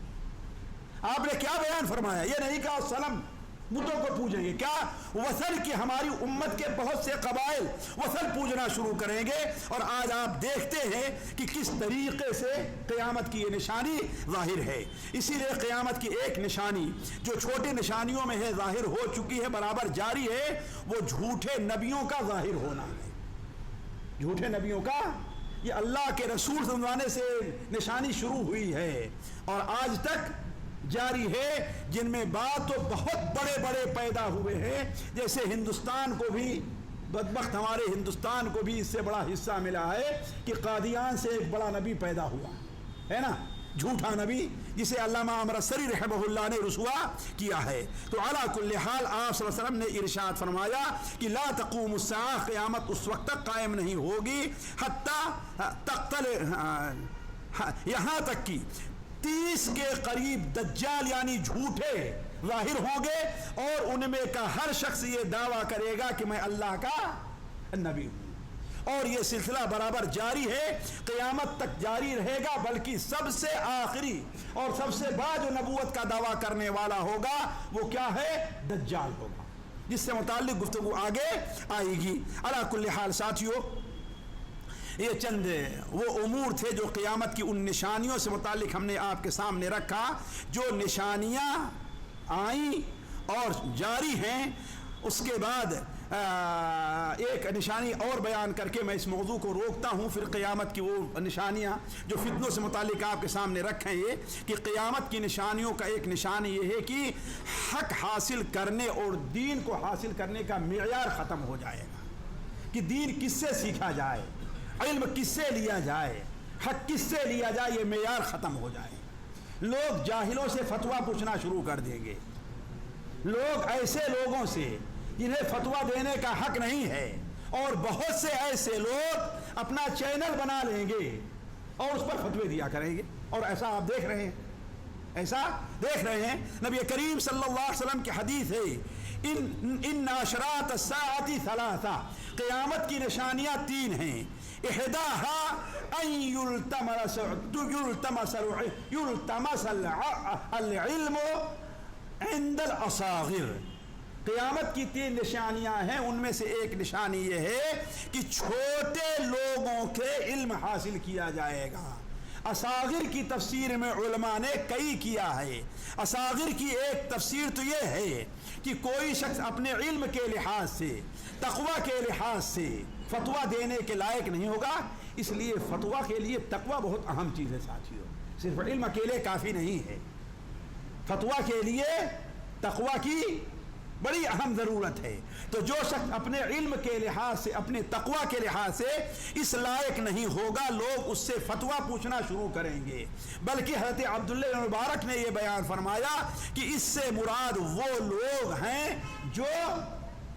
Speaker 3: آپ نے کیا بیان فرمایا؟ یہ نہیں کہا صنم بتوں کو پوجیں گے، کیا وثن کی ہماری امت کے بہت سے قبائل وثن پوجنا شروع کریں گے۔ اور آج آپ دیکھتے ہیں کہ کس طریقے سے قیامت کی یہ نشانی ظاہر ہے۔ اسی لیے قیامت کی ایک نشانی جو چھوٹی نشانیوں میں ہے، ظاہر ہو چکی ہے، برابر جاری ہے، وہ جھوٹے نبیوں کا ظاہر ہونا ہے۔ جھوٹے نبیوں کا، یہ اللہ کے رسول سمجھانے سے نشانی شروع ہوئی ہے اور آج تک جاری ہے، جن میں بات تو بہت بڑے بڑے پیدا ہوئے ہیں، جیسے ہندوستان کو بھی، بدبخت ہمارے ہندوستان کو بھی اس سے بڑا حصہ ملا ہے کہ قادیان سے ایک بڑا نبی پیدا ہوا ہے نا، جھوٹا نبی، جسے علامہ امرتسری رحمہ اللہ نے رسوا کیا ہے۔ تو علی کل حال آپ صلی اللہ علیہ وسلم نے ارشاد فرمایا کہ لا تقوم الساعہ، قیامت اس وقت تک قائم نہیں ہوگی حتی تقتل، یہاں تک کہ 30 کے قریب دجال یعنی جھوٹے ظاہر ہوں گے، اور ان میں کا ہر شخص یہ دعویٰ کرے گا کہ میں اللہ کا نبی ہوں، اور یہ سلسلہ برابر جاری ہے، قیامت تک جاری رہے گا، بلکہ سب سے آخری اور سب سے بڑا جو نبوت کا دعویٰ کرنے والا ہوگا وہ کیا ہے؟ دجال ہوگا، جس سے متعلق گفتگو آگے آئے گی۔ علی کل حال ساتھیوں، یہ چند وہ امور تھے جو قیامت کی ان نشانیوں سے متعلق ہم نے آپ کے سامنے رکھا، جو نشانیاں آئیں اور جاری ہیں۔ اس کے بعد ایک نشانی اور بیان کر کے میں اس موضوع کو روکتا ہوں، پھر قیامت کی وہ نشانیاں جو فتنوں سے متعلق آپ کے سامنے رکھیں، یہ کہ قیامت کی نشانیوں کا ایک نشانی یہ ہے کہ حق حاصل کرنے اور دین کو حاصل کرنے کا معیار ختم ہو جائے گا، کہ دین کس سے سیکھا جائے، علم کس سے لیا جائے، حق کس سے لیا جائے، یہ معیار ختم ہو جائے۔ لوگ جاہلوں سے فتویٰ پوچھنا شروع کر دیں گے، لوگ ایسے لوگوں سے جنہیں فتویٰ دینے کا حق نہیں ہے، اور بہت سے ایسے لوگ اپنا چینل بنا لیں گے اور اس پر فتوے دیا کریں گے، اور ایسا آپ دیکھ رہے ہیں، ایسا دیکھ رہے ہیں۔ نبی کریم صلی اللہ علیہ وسلم کی حدیث ہے ان اشراط الساعۃ ثلاثہ، قیامت کی نشانیاں 3 ہیں، احداها ان یلتمس العلم عند الاصاغر، قیامت کی 3 نشانیاں ہیں، ان میں سے ایک نشانی یہ ہے کہ چھوٹے لوگوں کے علم حاصل کیا جائے گا۔ اصاغر کی تفسیر میں علماء نے کئی کیا ہے۔ اصاغر کی ایک تفسیر تو یہ ہے کہ کوئی شخص اپنے علم کے لحاظ سے، تقوی کے لحاظ سے فتویٰ دینے کے لائق نہیں ہوگا، اس لیے فتویٰ کے لیے تقوی بہت اہم چیز ہے ساتھیوں، صرف علم اکیلے کافی نہیں ہے، فتویٰ کے لیے تقوی کی بڑی اہم ضرورت ہے۔ تو جو شخص اپنے علم کے لحاظ سے، اپنے تقوی کے لحاظ سے اس لائق نہیں ہوگا، لوگ اس سے فتویٰ پوچھنا شروع کریں گے۔ بلکہ حضرت عبداللہ بن مبارک نے یہ بیان فرمایا کہ اس سے مراد وہ لوگ ہیں جو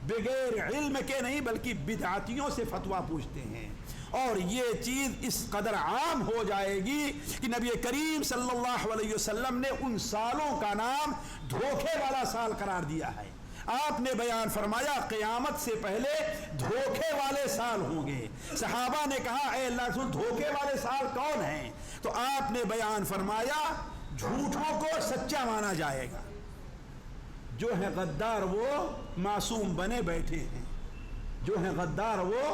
Speaker 3: بغیر علم کے نہیں بلکہ بدعتیوں سے فتویٰ پوچھتے ہیں۔ اور یہ چیز اس قدر عام ہو جائے گی کہ نبی کریم صلی اللہ علیہ وسلم نے ان سالوں کا نام دھوکے والا سال قرار دیا ہے۔ آپ نے بیان فرمایا قیامت سے پہلے دھوکے والے سال ہوں گے۔ صحابہ نے کہا اے اللہ رسول دھوکے والے سال کون ہیں؟ تو آپ نے بیان فرمایا جھوٹوں کو سچا مانا جائے گا، جو ہے غدار وہ معصوم بنے بیٹھے ہیں، جو ہے غدار وہ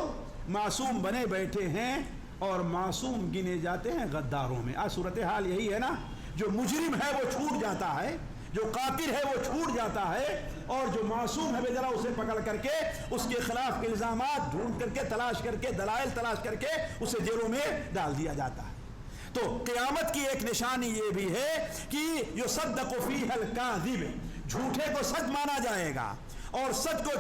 Speaker 3: معصوم بنے بیٹھے ہیں، اور معصوم گنے جاتے ہیں غداروں میں۔ آج صورتحال یہی ہے نا، جو مجرم ہے وہ چھوٹ جاتا ہے، جو قاتل ہے وہ چھوٹ جاتا ہے، اور جو معصوم ہے ذرا اسے پکڑ کر کے اس کے خلاف الزامات ڈھونڈ کر کے تلاش کر کے دلائل تلاش کر کے اسے جیلوں میں ڈال دیا جاتا ہے۔ تو قیامت کی ایک نشانی یہ بھی ہے کہ یصدق فیہ الکاذب، جھوٹے کو سچ مانا جائے گا، اور سچ کو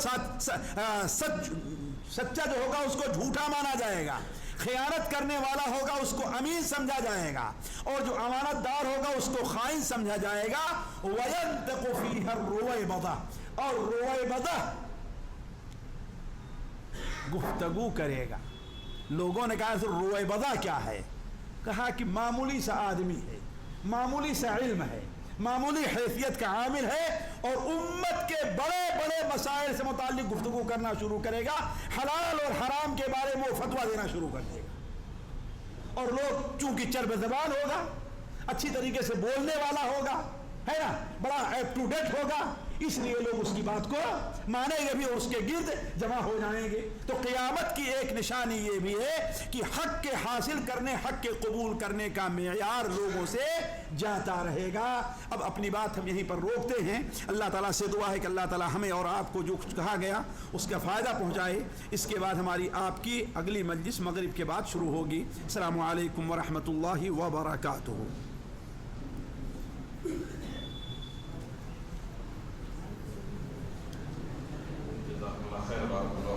Speaker 3: سچا جو ہوگا اس کو جھوٹا مانا جائے گا، خیانت کرنے والا ہوگا اس کو امین سمجھا جائے گا، اور جو امانت دار ہوگا اس کو خائن سمجھا جائے گا۔ وَيَنْتَقُ فِيهَا الرُّوَيْبَضَةُ، اور رویبضہ گفتگو کرے گا۔ لوگوں نے کہا رویبضہ کیا ہے؟ کہا کہ معمولی سا آدمی ہے، معمولی سا علم ہے، معمولی حیثیت کا عامل ہے، اور امت کے بڑے بڑے مسائل سے متعلق گفتگو کرنا شروع کرے گا، حلال اور حرام کے بارے میں وہ فتویٰ دینا شروع کر دے گا۔ اور لوگ چونکہ چرب زبان ہوگا، اچھی طریقے سے بولنے والا ہوگا، ہے نا، بڑا اپ ٹو ڈیٹ ہوگا، اس لیے لوگ اس کی بات کو مانیں گے بھی اور اس کے گرد جمع ہو جائیں گے۔ تو قیامت کی ایک نشانی یہ بھی ہے کہ حق کے حاصل کرنے، حق کے قبول کرنے کا معیار لوگوں سے جاتا رہے گا۔ اب اپنی بات ہم یہیں پر روکتے ہیں۔ اللہ تعالیٰ سے دعا ہے کہ اللہ تعالیٰ ہمیں اور آپ کو جو کچھ کہا گیا اس کا فائدہ پہنچائے۔ اس کے بعد ہماری آپ کی اگلی مجلس مغرب کے بعد شروع ہوگی۔ السلام علیکم ورحمۃ اللہ وبرکاتہ۔